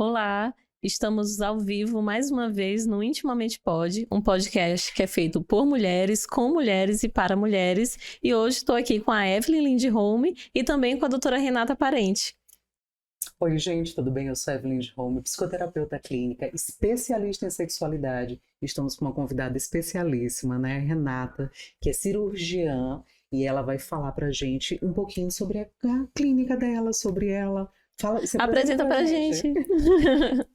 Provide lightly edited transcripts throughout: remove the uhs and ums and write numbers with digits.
Olá, estamos ao vivo mais uma vez no Intimamente Pod, um podcast que é feito por mulheres, com mulheres e para mulheres. E hoje estou aqui com a Evelyn Lindholm e também com a doutora Renata Parente. Oi, gente, tudo bem? Eu sou Evelyn Lindholm, psicoterapeuta clínica, especialista em sexualidade. Estamos com uma convidada especialíssima, né, Renata, que é cirurgiã, e ela vai falar pra gente um pouquinho sobre a clínica dela, sobre ela. Se Apresenta pra gente.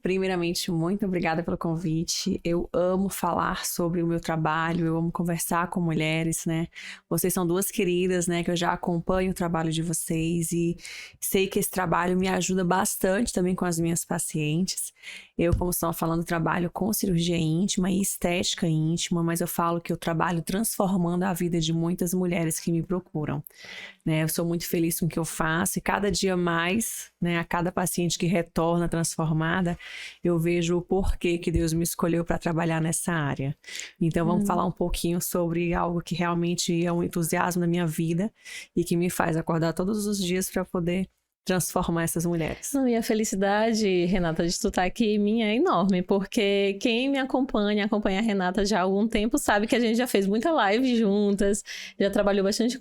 Primeiramente, muito obrigada pelo convite. Eu amo falar sobre o meu trabalho, eu amo conversar com mulheres, né? Vocês são duas queridas, né? Que eu já acompanho o trabalho de vocês e sei que esse trabalho me ajuda bastante também com as minhas pacientes. Eu, como estava falando, trabalho com cirurgia íntima e estética íntima, mas eu falo que eu trabalho transformando a vida de muitas mulheres que me procuram, né? Eu sou muito feliz com o que eu faço e cada dia mais, né? A cada paciente que retorna transformada, eu vejo o porquê que Deus me escolheu para trabalhar nessa área. Então, vamos falar um pouquinho sobre algo que realmente é um entusiasmo da minha vida e que me faz acordar todos os dias para poder transformar essas mulheres. Não, e a felicidade, Renata, de tu estar aqui minha é enorme, porque quem me acompanha a Renata já há algum tempo, sabe que a gente já fez muita live juntas, já trabalhou bastante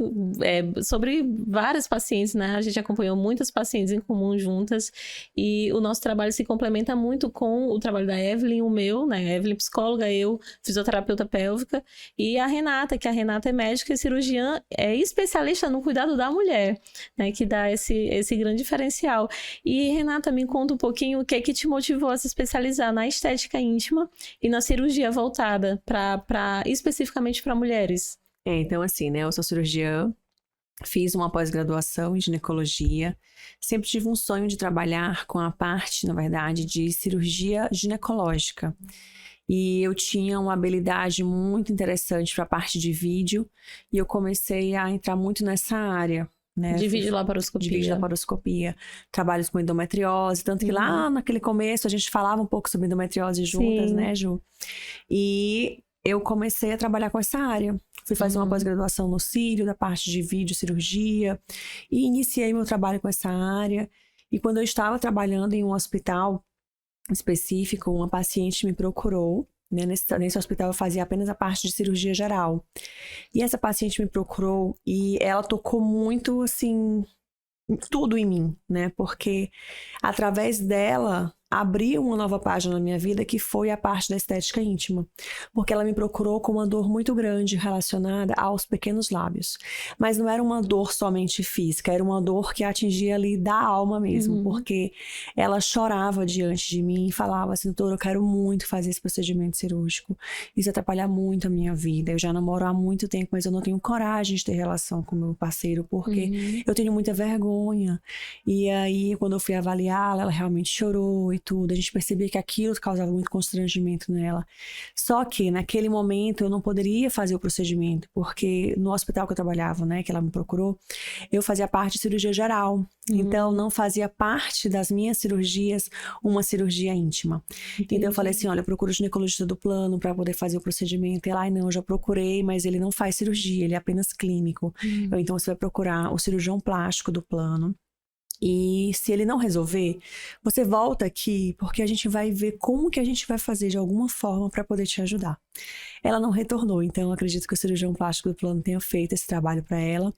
sobre várias pacientes, né? A gente acompanhou muitas pacientes em comum juntas e o nosso trabalho se complementa muito com o trabalho da Evelyn, o meu, né? A Evelyn psicóloga, eu fisioterapeuta pélvica e a Renata, que a Renata é médica e cirurgiã, é especialista no cuidado da mulher, né? Que dá esse grande diferencial. E Renata, me conta um pouquinho o que te motivou a se especializar na estética íntima e na cirurgia voltada especificamente para mulheres. Então assim, né, eu sou cirurgiã, fiz uma pós-graduação em ginecologia, sempre tive um sonho de trabalhar com a parte, na verdade, de cirurgia ginecológica. E eu tinha uma habilidade muito interessante para a parte de vídeo e eu comecei a entrar muito nessa área. Né? De videolaparoscopia. De videolaparoscopia. Trabalhos com endometriose, tanto que lá naquele começo a gente falava um pouco sobre endometriose juntas, Sim. né, Ju? E eu comecei a trabalhar com essa área. Fui fazer uma pós-graduação no Círio, da parte de videocirurgia, e iniciei meu trabalho com essa área. E quando eu estava trabalhando em um hospital específico, uma paciente me procurou. Né? Nesse hospital eu fazia apenas a parte de cirurgia geral. E essa paciente me procurou e ela tocou muito, assim, tudo em mim, né? Porque através dela abriu uma nova página na minha vida que foi a parte da estética íntima. Porque ela me procurou com uma dor muito grande relacionada aos pequenos lábios. Mas não era uma dor somente física, era uma dor que atingia ali da alma mesmo. Porque ela chorava diante de mim e falava assim: doutora, eu quero muito fazer esse procedimento cirúrgico. Isso atrapalha muito a minha vida. Eu já namoro há muito tempo, mas eu não tenho coragem de ter relação com meu parceiro porque eu tenho muita vergonha. E aí, quando eu fui avaliá-la, ela realmente chorou e tudo. A gente percebia que aquilo causava muito constrangimento nela. Só que, naquele momento, eu não poderia fazer o procedimento, porque no hospital que eu trabalhava, né, que ela me procurou, eu fazia parte de cirurgia geral. Então, não fazia parte das minhas cirurgias uma cirurgia íntima. Então, eu falei assim, olha, eu procuro o ginecologista do plano para poder fazer o procedimento. E ela, não, eu já procurei, mas ele não faz cirurgia, ele é apenas clínico. Então, você vai procurar o cirurgião plástico do plano. E se ele não resolver, você volta aqui, porque a gente vai ver como que a gente vai fazer de alguma forma para poder te ajudar. Ela não retornou, então eu acredito que o cirurgião plástico do plano tenha feito esse trabalho para ela.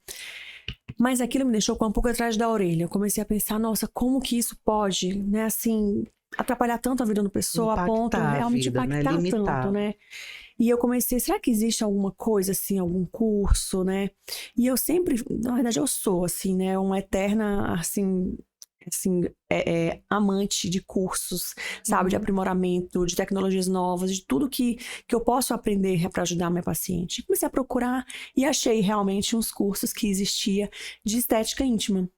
Mas aquilo me deixou com um pouco atrás da orelha. Eu comecei a pensar, nossa, como que isso pode, né, assim, atrapalhar tanto a vida da pessoa, a ponto realmente impactar tanto, né? E eu comecei, será que existe alguma coisa, assim, algum curso, né? E eu sempre, na verdade eu sou, assim, né, uma eterna, assim amante de cursos, sabe? De aprimoramento, de tecnologias novas, de tudo que eu posso aprender para ajudar a minha paciente. Comecei a procurar e achei realmente uns cursos que existia de estética íntima.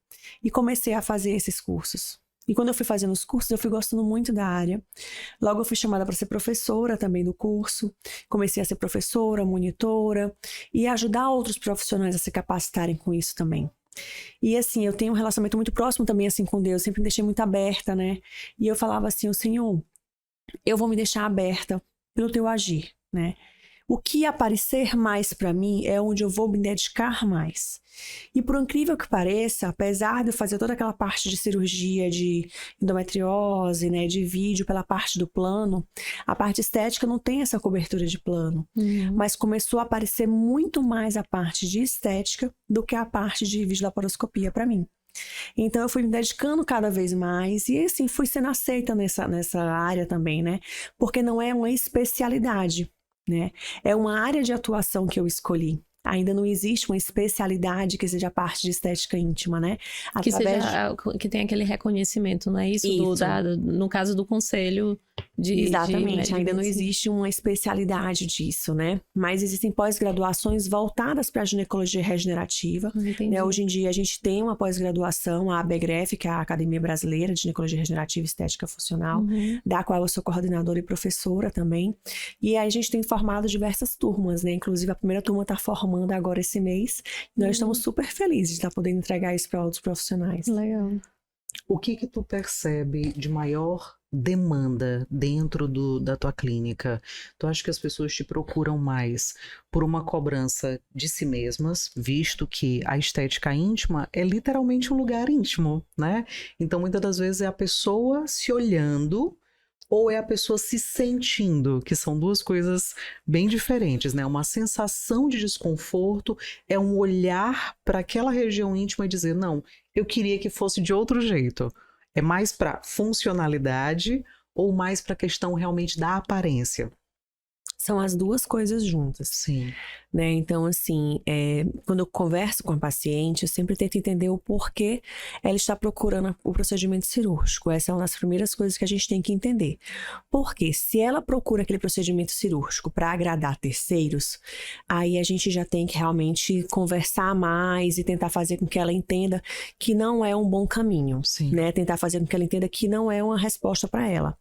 E comecei a fazer esses cursos. E quando eu fui fazendo os cursos, eu fui gostando muito da área. Logo eu fui chamada para ser professora também do curso. Comecei a ser professora, monitora e ajudar outros profissionais a se capacitarem com isso também. E assim, eu tenho um relacionamento muito próximo também assim com Deus, sempre me deixei muito aberta, né? E eu falava assim, o Senhor, eu vou me deixar aberta pelo teu agir, né? O que aparecer mais para mim é onde eu vou me dedicar mais. E por incrível que pareça, apesar de eu fazer toda aquela parte de cirurgia de endometriose, né, de vídeo pela parte do plano, a parte estética não tem essa cobertura de plano. Mas começou a aparecer muito mais a parte de estética do que a parte de videolaparoscopia para mim. Então eu fui me dedicando cada vez mais e assim fui sendo aceita nessa área também, né? Porque não é uma especialidade, né? É uma área de atuação que eu escolhi. Ainda não existe uma especialidade que seja a parte de estética íntima, né? Que tem aquele reconhecimento, não é isso? Isso. No caso do conselho de... Exatamente, ainda não existe uma especialidade disso, né? Mas existem pós-graduações voltadas para a ginecologia regenerativa. Né? Hoje em dia a gente tem uma pós-graduação, a ABGREF, que é a Academia Brasileira de Ginecologia Regenerativa e Estética Funcional, da qual eu sou coordenadora e professora também. E aí a gente tem formado diversas turmas, né? Inclusive a primeira turma está formando agora esse mês. E nós estamos super felizes de estar podendo entregar isso para outros profissionais. Legal. O que tu percebe de maior demanda dentro da tua clínica? Tu acha que as pessoas te procuram mais por uma cobrança de si mesmas, visto que a estética íntima é literalmente um lugar íntimo, né? Então, muitas das vezes é a pessoa se olhando ou é a pessoa se sentindo, que são duas coisas bem diferentes, né? Uma sensação de desconforto é um olhar para aquela região íntima e dizer, não, eu queria que fosse de outro jeito. É mais para funcionalidade ou mais para a questão realmente da aparência? São as duas coisas juntas. Sim. Né? Então, assim, quando eu converso com a paciente, eu sempre tento entender o porquê ela está procurando o procedimento cirúrgico. Essa é uma das primeiras coisas que a gente tem que entender. Porque se ela procura aquele procedimento cirúrgico para agradar terceiros, aí a gente já tem que realmente conversar mais e tentar fazer com que ela entenda que não é um bom caminho. Sim. Né? Tentar fazer com que ela entenda que não é uma resposta para ela.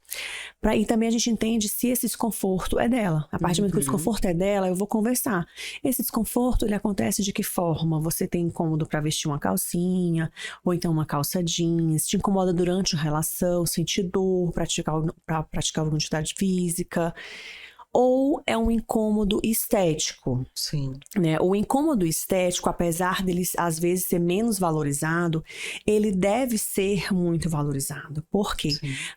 E também a gente entende se esse desconforto é dela. A partir do momento que o desconforto é dela, eu vou conversar. Esse desconforto, ele acontece de que forma? Você tem incômodo para vestir uma calcinha, ou então uma calça jeans, te incomoda durante a relação, sentir dor, para praticar alguma atividade física, ou é um incômodo estético. Sim. Né? O incômodo estético, apesar dele às vezes ser menos valorizado, ele deve ser muito valorizado. Por quê?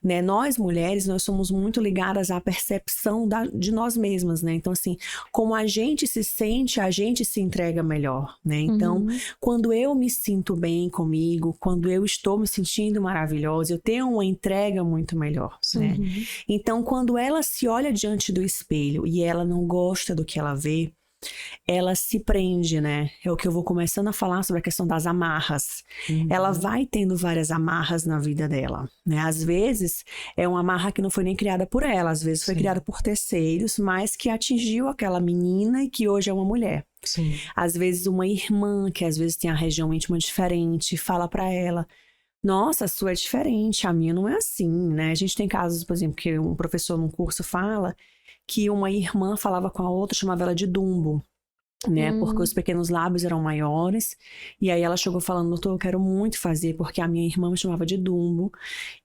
Né? Nós mulheres, nós somos muito ligadas à percepção de nós mesmas, né? Então assim, como a gente se sente, a gente se entrega melhor, né? Então, quando eu me sinto bem comigo, quando eu estou me sentindo maravilhosa, eu tenho uma entrega muito melhor, né? Então, quando ela se olha diante do espelho e ela não gosta do que ela vê, ela se prende, né? É o que eu vou começando a falar sobre a questão das amarras. Ela vai tendo várias amarras na vida dela, né? Às vezes é uma amarra que não foi nem criada por ela, às vezes foi criada por terceiros, mas que atingiu aquela menina e que hoje é uma mulher. Sim. Às vezes uma irmã, que às vezes tem a região íntima diferente, fala pra ela, nossa, a sua é diferente, a minha não é assim, né? A gente tem casos, por exemplo, que um professor num curso fala que uma irmã falava com a outra, chamava ela de Dumbo, né? Porque os pequenos lábios eram maiores. E aí ela chegou falando, doutor, eu quero muito fazer, porque a minha irmã me chamava de Dumbo,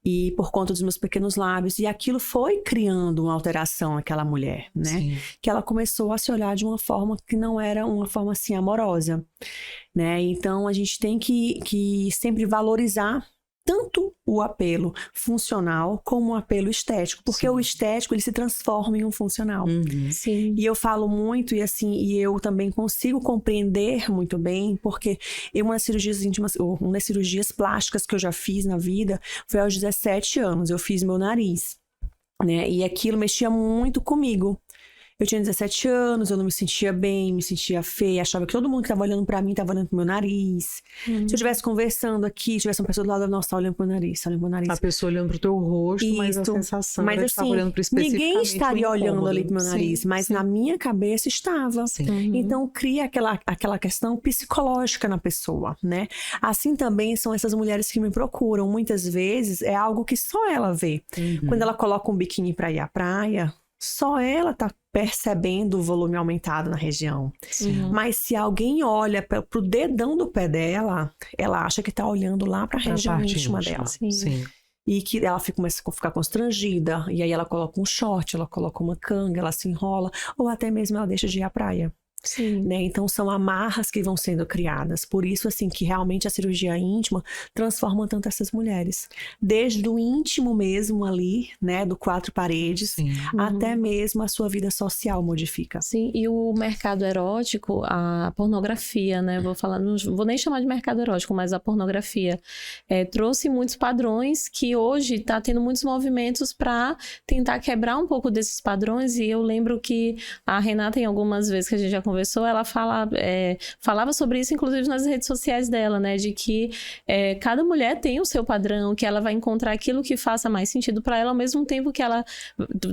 e por conta dos meus pequenos lábios. E aquilo foi criando uma alteração naquela mulher, né? Sim. Que ela começou a se olhar de uma forma que não era uma forma assim amorosa, né? Então a gente tem que sempre valorizar tanto o apelo funcional como o apelo estético, porque o estético ele se transforma em um funcional. Sim. E eu falo muito e eu também consigo compreender muito bem, porque uma das cirurgias íntimas, uma das cirurgias plásticas que eu já fiz na vida foi aos 17 anos, eu fiz meu nariz, né? E aquilo mexia muito comigo. Eu tinha 17 anos, eu não me sentia bem, me sentia feia, achava que todo mundo que estava olhando pra mim estava olhando pro meu nariz. Se eu estivesse conversando aqui, tivesse uma pessoa do lado, nossa, tá olhando pro nariz, tá olhando pro nariz. A pessoa olhando pro teu rosto, mas a sensação mas era assim, que olhando pro ninguém estaria olhando ali pro meu nariz, mas na minha cabeça estava. Então cria aquela questão psicológica na pessoa, né? Assim também são essas mulheres que me procuram. Muitas vezes é algo que só ela vê. Quando ela coloca um biquíni pra ir à praia, só ela tá percebendo o volume aumentado na região. Mas se alguém olha pro dedão do pé dela, ela acha que tá olhando lá pra região íntima dela. Sim. e que ela começa a ficar constrangida, e aí ela coloca um short, ela coloca uma canga, ela se enrola, ou até mesmo ela deixa de ir à praia. Sim. Né? Então são amarras que vão sendo criadas. Por isso, assim, que realmente a cirurgia íntima transforma tanto essas mulheres. Desde o íntimo mesmo ali, né? Do 4 paredes, Sim. até mesmo a sua vida social modifica. Sim, e o mercado erótico, a pornografia, né? Vou falar, não vou nem chamar de mercado erótico, mas a pornografia trouxe muitos padrões que hoje está tendo muitos movimentos para tentar quebrar um pouco desses padrões. E eu lembro que a Renata, em algumas vezes que a gente já conversou, ela falava sobre isso, inclusive nas redes sociais dela, né? De que cada mulher tem o seu padrão, que ela vai encontrar aquilo que faça mais sentido para ela, ao mesmo tempo que ela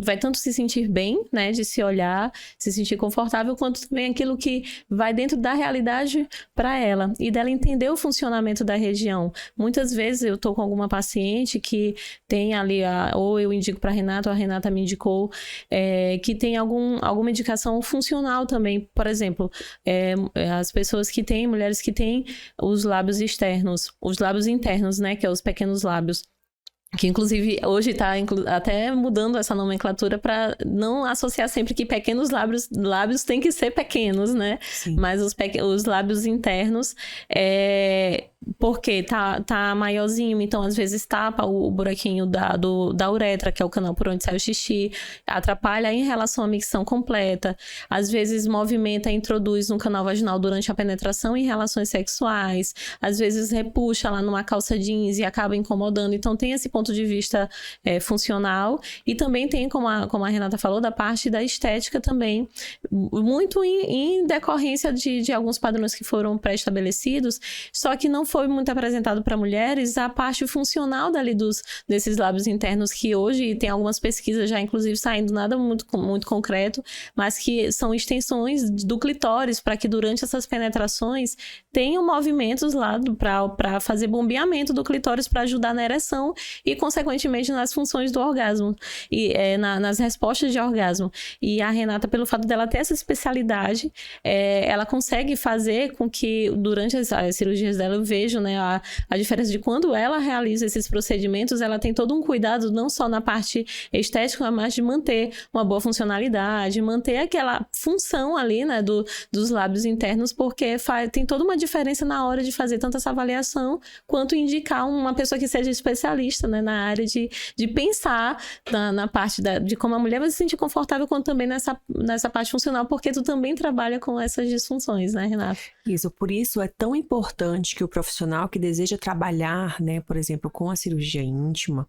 vai tanto se sentir bem, né? De se olhar, se sentir confortável, quanto também aquilo que vai dentro da realidade para ela. E dela entender o funcionamento da região. Muitas vezes eu tô com alguma paciente que tem ali, ou eu indico para Renata, ou a Renata me indicou, que tem alguma indicação funcional também. Por exemplo, as pessoas que têm, mulheres que têm os lábios externos, os lábios internos, né, que é os pequenos lábios, que inclusive hoje está até mudando essa nomenclatura para não associar sempre que pequenos lábios têm que ser pequenos, né? Sim. Mas os lábios internos, porque tá maiorzinho, então às vezes tapa o buraquinho da uretra, que é o canal por onde sai o xixi, atrapalha em relação à micção completa, às vezes movimenta, introduz no canal vaginal durante a penetração em relações sexuais, às vezes repuxa lá numa calça jeans e acaba incomodando. Então tem esse ponto de vista funcional, e também tem, como a Renata falou, da parte da estética também, muito em decorrência de alguns padrões que foram pré-estabelecidos, só que não foi muito apresentado para mulheres a parte funcional dali desses lábios internos, que hoje tem algumas pesquisas já, inclusive, saindo, nada muito concreto, mas que são extensões do clitóris, para que durante essas penetrações tenham movimentos lá para fazer bombeamento do clitóris, para ajudar na ereção e, consequentemente, nas funções do orgasmo, e nas respostas de orgasmo. E a Renata, pelo fato dela ter essa especialidade, ela consegue fazer com que, durante as cirurgias dela, eu vejo, né, a diferença de quando ela realiza esses procedimentos, ela tem todo um cuidado, não só na parte estética, mas de manter uma boa funcionalidade, manter aquela função ali, né, dos lábios internos, porque tem toda uma diferença na hora de fazer tanto essa avaliação, quanto indicar uma pessoa que seja especialista, né, na área de pensar na parte de como a mulher vai se sentir confortável, quanto também nessa parte funcional, porque tu também trabalha com essas disfunções, né, Renata? Isso, por isso é tão importante que o profissional que deseja trabalhar, né, por exemplo, com a cirurgia íntima,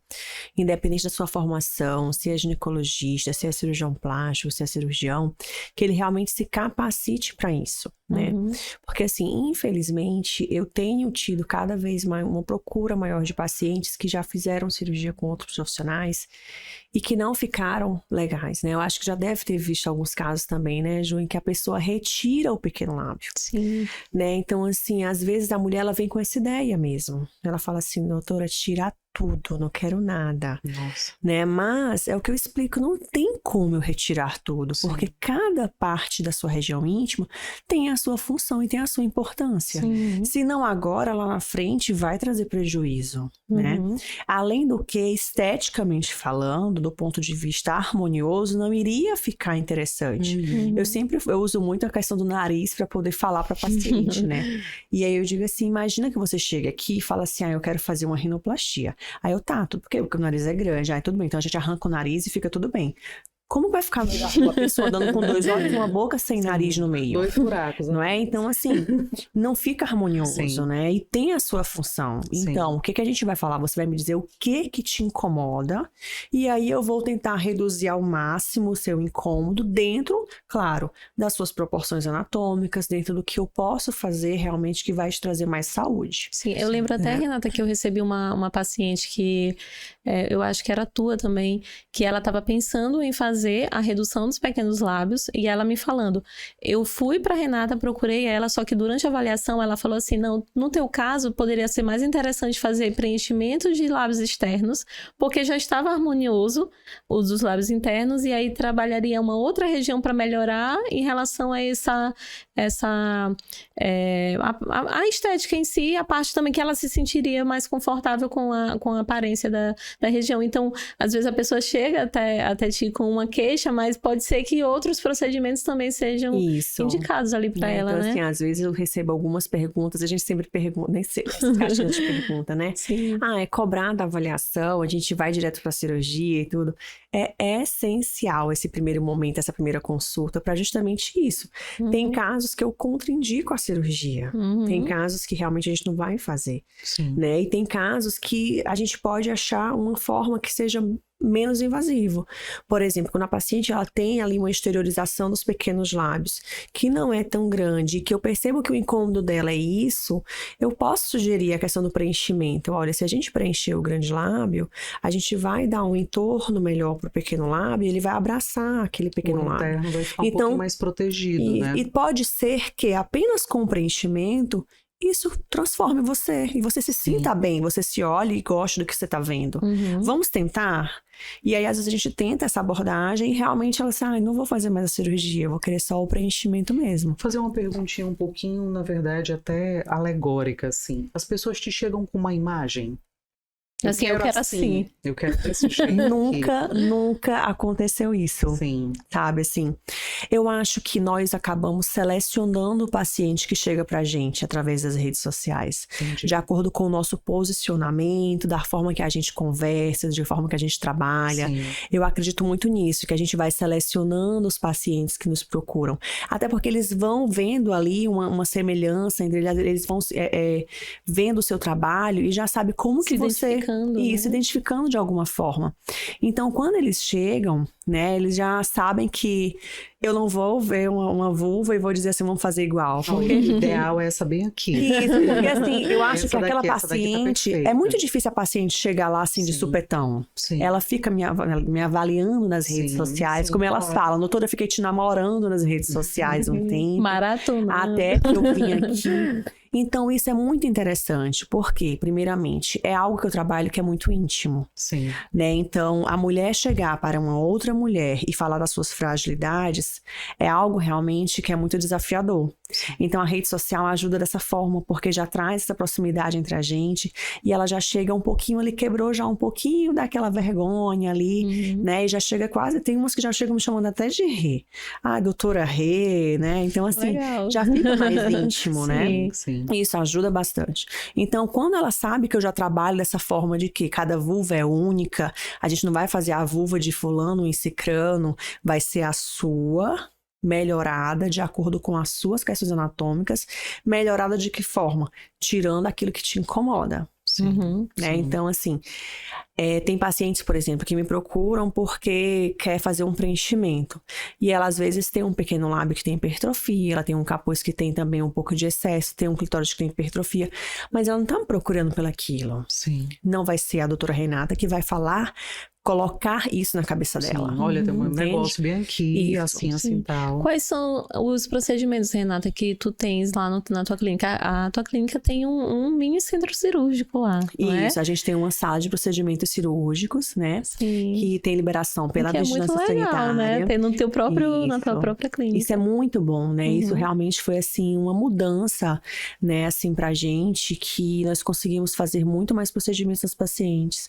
independente da sua formação, se é ginecologista, se é cirurgião plástico, se é cirurgião, que ele realmente se capacite para isso, né? Uhum. Porque, assim, infelizmente, eu tenho tido cada vez mais uma procura maior de pacientes que já fizeram cirurgia com outros profissionais e que não ficaram legais, né? Eu acho que já deve ter visto alguns casos também, né, Ju, em que a pessoa retira o pequeno lábio. Sim. Né? Então, assim, às vezes a mulher, ela vem com essa ideia mesmo. Ela fala assim, doutora, tira tudo, não quero nada. Nossa. Né? Mas é o que eu explico, não tem como eu retirar tudo, Sim. porque cada parte da sua região íntima tem a sua função e tem a sua importância. Sim. Se não agora, lá na frente, vai trazer prejuízo, né? Uhum. Além do que, esteticamente falando, do ponto de vista harmonioso, não iria ficar interessante. Uhum. Eu uso muito a questão do nariz para poder falar para paciente, né? E aí eu digo assim, imagina que você chega aqui e fala assim, eu quero fazer uma rinoplastia. Aí eu, tudo porque o nariz é grande, tudo bem, então a gente arranca o nariz e fica tudo bem. Como vai ficar melhor uma pessoa dando com 2 olhos e uma boca sem nariz no meio? 2 buracos, né? Não é? Então, assim, não fica harmonioso, Sim. né? E tem a sua função. Sim. Então, o que a gente vai falar? Você vai me dizer o que te incomoda, e aí eu vou tentar reduzir ao máximo o seu incômodo dentro, claro, das suas proporções anatômicas, dentro do que eu posso fazer realmente que vai te trazer mais saúde. Sim, eu lembro até, Renata, que eu recebi uma paciente que eu acho que era tua também, que ela estava pensando em fazer fazer a redução dos pequenos lábios, e ela me falando, eu fui pra Renata, procurei ela, só que durante a avaliação ela falou assim, não, no teu caso poderia ser mais interessante fazer preenchimento de lábios externos, porque já estava harmonioso os dos lábios internos, e aí trabalharia uma outra região para melhorar em relação a a estética em si, a parte também que ela se sentiria mais confortável com a aparência da região. Então, às vezes a pessoa chega até ti com uma queixa, mas pode ser que outros procedimentos também sejam indicados ali para ela, então, né? Assim, às vezes eu recebo algumas perguntas, a gente sempre pergunta, nem sei, caixinha de pergunta, né? Sim. É cobrada a avaliação, a gente vai direto para cirurgia e tudo. É essencial esse primeiro momento, essa primeira consulta, para justamente isso. Tem casos que eu contraindico a cirurgia. Tem casos que realmente a gente não vai fazer. Né? E tem casos que a gente pode achar uma forma que seja menos invasivo. Por exemplo, quando a paciente ela tem ali uma exteriorização dos pequenos lábios, que não é tão grande, e que eu percebo que o incômodo dela é isso, eu posso sugerir a questão do preenchimento. Olha, se a gente preencher o grande lábio, a gente vai dar um entorno melhor para o pequeno lábio, e ele vai abraçar aquele pequeno lábio. O interno vai ficar um pouquinho mais protegido, né? E pode ser que apenas com o preenchimento isso transforme você, e você se sinta bem, você se olhe e goste do que você está vendo. Vamos tentar? E aí, às vezes, a gente tenta essa abordagem e realmente ela diz, não vou fazer mais a cirurgia, eu vou querer só o preenchimento mesmo. Vou fazer uma perguntinha um pouquinho, na verdade, até alegórica, assim. As pessoas te chegam com uma imagem? Eu quero assim. Eu quero desse jeito. Nunca aconteceu isso. Sim. Sabe, assim, eu acho que nós acabamos selecionando o paciente que chega pra gente através das redes sociais. Entendi. De acordo com o nosso posicionamento, da forma que a gente conversa, da forma que a gente trabalha. Sim. Eu acredito muito nisso, que a gente vai selecionando os pacientes que nos procuram. Até porque eles vão vendo ali uma semelhança entre eles, eles vão vendo o seu trabalho e já sabem como que você... se identificando de alguma forma. Então, quando eles chegam, né, eles já sabem que eu não vou ver uma vulva e vou dizer assim, vamos fazer igual. Porque o ideal é essa bem aqui. Isso, porque assim, eu acho que aquela paciente... Tá é muito difícil a paciente chegar lá assim de supetão. Sim. Ela fica me avaliando nas redes sociais, como elas falam. Doutora, eu fiquei te namorando nas redes sociais um tempo. Maratona. Até que eu vim aqui. Então, isso é muito interessante, porque, primeiramente, é algo que eu trabalho que é muito íntimo. Sim. Né? Então, a mulher chegar para uma outra mulher e falar das suas fragilidades é algo realmente que é muito desafiador. Então, a rede social ajuda dessa forma, porque já traz essa proximidade entre a gente e ela já chega um pouquinho ali, quebrou já um pouquinho daquela vergonha ali, né? E já chega quase, tem umas que já chegam me chamando até de Rê. Doutora Rê, né? Então, assim, legal. Já fica mais íntimo, né? Sim. Isso ajuda bastante. Então, quando ela sabe que eu já trabalho dessa forma de que cada vulva é única, a gente não vai fazer a vulva de fulano e cicrano, vai ser a sua melhorada de acordo com as suas questões anatômicas. Melhorada de que forma? Tirando aquilo que te incomoda. Né? Então, assim, tem pacientes, por exemplo, que me procuram porque quer fazer um preenchimento. E ela, às vezes, tem um pequeno lábio que tem hipertrofia, ela tem um capuz que tem também um pouco de excesso, tem um clitóris que tem hipertrofia, mas ela não tá me procurando pelaquilo. Sim. Não vai ser a doutora Renata que vai colocar isso na cabeça dela. Olha, tem um negócio bem aqui, Isso, assim, tal. Quais são os procedimentos, Renata, que tu tens lá na tua clínica? A tua clínica tem um mini centro cirúrgico lá, não é? Isso, a gente tem uma sala de procedimentos cirúrgicos, né? Sim. Que tem liberação pela que vigilância é muito legal, sanitária. né? Tem no teu próprio, na tua própria clínica. Isso é muito bom, né? Isso realmente foi, assim, uma mudança, né? Assim, pra gente, que nós conseguimos fazer muito mais procedimentos nas pacientes.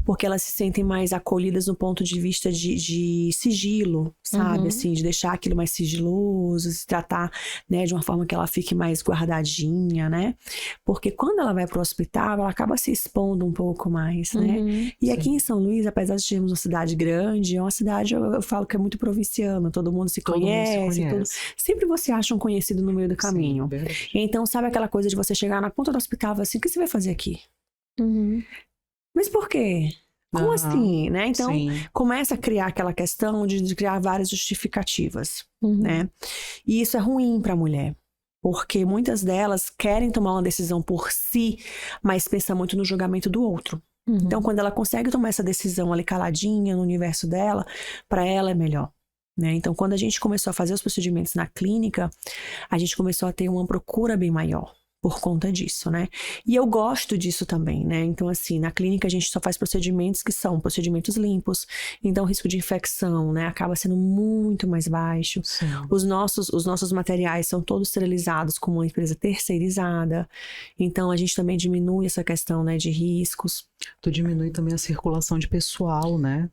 Porque elas se sentem mais acolhidas no ponto de vista de sigilo, sabe? Assim, de deixar aquilo mais sigiloso, se tratar, né, de uma forma que ela fique mais guardadinha, né? Porque quando ela vai pro hospital, ela acaba se expondo um pouco mais, né? E aqui em São Luís, apesar de termos uma cidade grande, é uma cidade, eu falo que é muito provinciana, todo mundo se conhece. Sempre você acha um conhecido no meio do caminho. Sim, então, sabe aquela coisa de você chegar na ponta do hospital e falar assim, o que você vai fazer aqui? Mas por quê? Como assim, né? Então, começa a criar aquela questão de criar várias justificativas, né? E isso é ruim para a mulher, porque muitas delas querem tomar uma decisão por si, mas pensa muito no julgamento do outro. Uhum. Então, quando ela consegue tomar essa decisão ali caladinha no universo dela, para ela é melhor. Né? Então, quando a gente começou a fazer os procedimentos na clínica, a gente começou a ter uma procura bem maior por conta disso, né? E eu gosto disso também, né? Então, assim, na clínica a gente só faz procedimentos que são procedimentos limpos, então o risco de infecção, né, acaba sendo muito mais baixo. Sim. Os nossos materiais são todos esterilizados com uma empresa terceirizada, então a gente também diminui essa questão, né, de riscos. Tu diminui também a circulação de pessoal, né?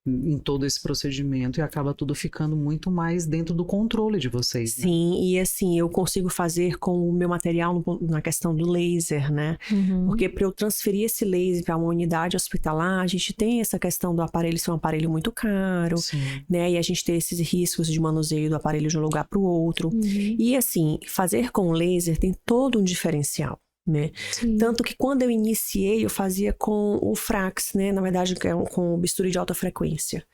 Em todo esse procedimento, e acaba tudo ficando muito mais dentro do controle de vocês. Né? Sim, e assim, eu consigo fazer com o meu material na questão do laser, né? Uhum. Porque para eu transferir esse laser para uma unidade hospitalar, a gente tem essa questão do aparelho ser um aparelho muito caro, Sim. né? E a gente tem esses riscos de manuseio do aparelho de um lugar para o outro. Uhum. E assim, fazer com laser tem todo um diferencial. Né? Tanto que quando eu iniciei, eu fazia com o Frax, né? Na verdade, com o bisturi de alta frequência.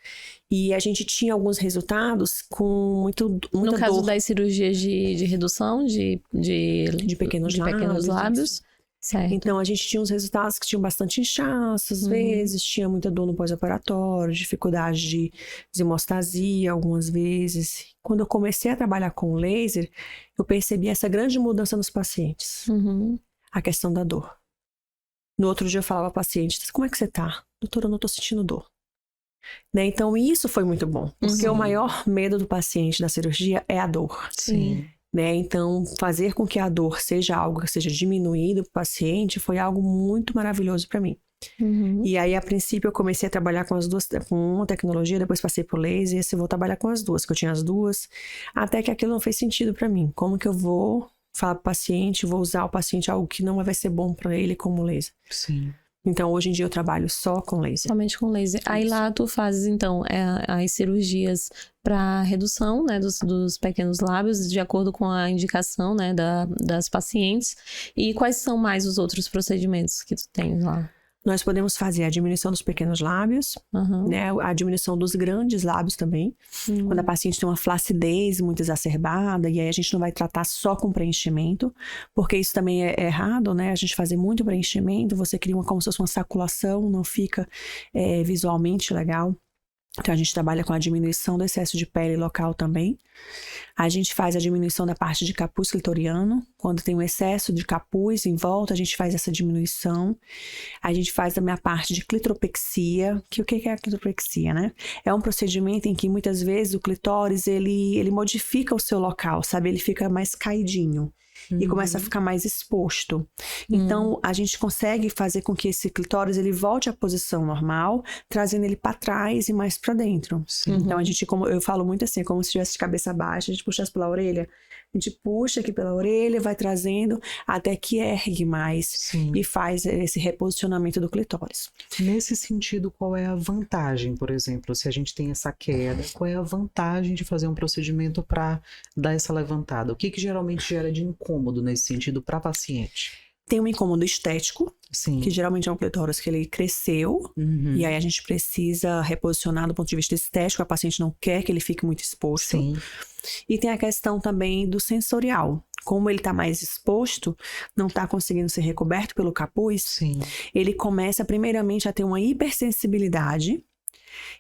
E a gente tinha alguns resultados com muita No caso dor. das cirurgias de redução de pequenos lábios. Certo. Então, a gente tinha uns resultados que tinham bastante inchaço, às vezes, tinha muita dor no pós-operatório, dificuldade de hemostasia algumas vezes. Quando eu comecei a trabalhar com laser, eu percebi essa grande mudança nos pacientes. Uhum. A questão da dor. No outro dia eu falava ao paciente, como é que você tá? Doutora, eu não tô sentindo dor. Né? Então isso foi muito bom, porque o maior medo do paciente da cirurgia é a dor. Sim. Né? Então fazer com que a dor seja algo que seja diminuído para o paciente foi algo muito maravilhoso para mim. Uhum. E aí a princípio eu comecei a trabalhar com as duas, com uma tecnologia, depois passei pro laser, e assim, vou trabalhar com as duas, que eu tinha as duas, até que aquilo não fez sentido para mim. Como que eu vou falar pro paciente, vou usar o paciente algo que não vai ser bom para ele como laser. Sim. Então, hoje em dia eu trabalho só com laser. Somente com laser. Aí lá tu fazes, então, as cirurgias para redução, né, dos pequenos lábios, de acordo com a indicação, né, das pacientes. E quais são mais os outros procedimentos que tu tens lá? Nós podemos fazer a diminuição dos pequenos lábios, né, a diminuição dos grandes lábios também. Quando a paciente tem uma flacidez muito exacerbada, e aí a gente não vai tratar só com preenchimento, porque isso também é errado, né? A gente fazer muito preenchimento, você cria como se fosse uma saculação, não fica visualmente legal. Então, a gente trabalha com a diminuição do excesso de pele local também. A gente faz a diminuição da parte de capuz clitoriano. Quando tem um excesso de capuz em volta, a gente faz essa diminuição. A gente faz também a parte de clitropexia. O que é a clitropexia, né? É um procedimento em que, muitas vezes, o clitóris, ele modifica o seu local, sabe? Ele fica mais caidinho. E começa a ficar mais exposto. Então, a gente consegue fazer com que esse clitóris ele volte à posição normal, trazendo ele para trás e mais para dentro. Então, a gente, como eu falo muito assim, como se estivesse de cabeça baixa, a gente puxasse pela orelha. A gente puxa aqui pela orelha, vai trazendo até que ergue mais e faz esse reposicionamento do clitóris. Nesse sentido, qual é a vantagem, por exemplo, se a gente tem essa queda, qual é a vantagem de fazer um procedimento para dar essa levantada? O que geralmente gera de incômodo nesse sentido para paciente? Tem um incômodo estético, Sim. que geralmente é um clitóris que ele cresceu, e aí a gente precisa reposicionar do ponto de vista estético, a paciente não quer que ele fique muito exposto. Sim. E tem a questão também do sensorial. Como ele está mais exposto, não está conseguindo ser recoberto pelo capuz, ele começa primeiramente a ter uma hipersensibilidade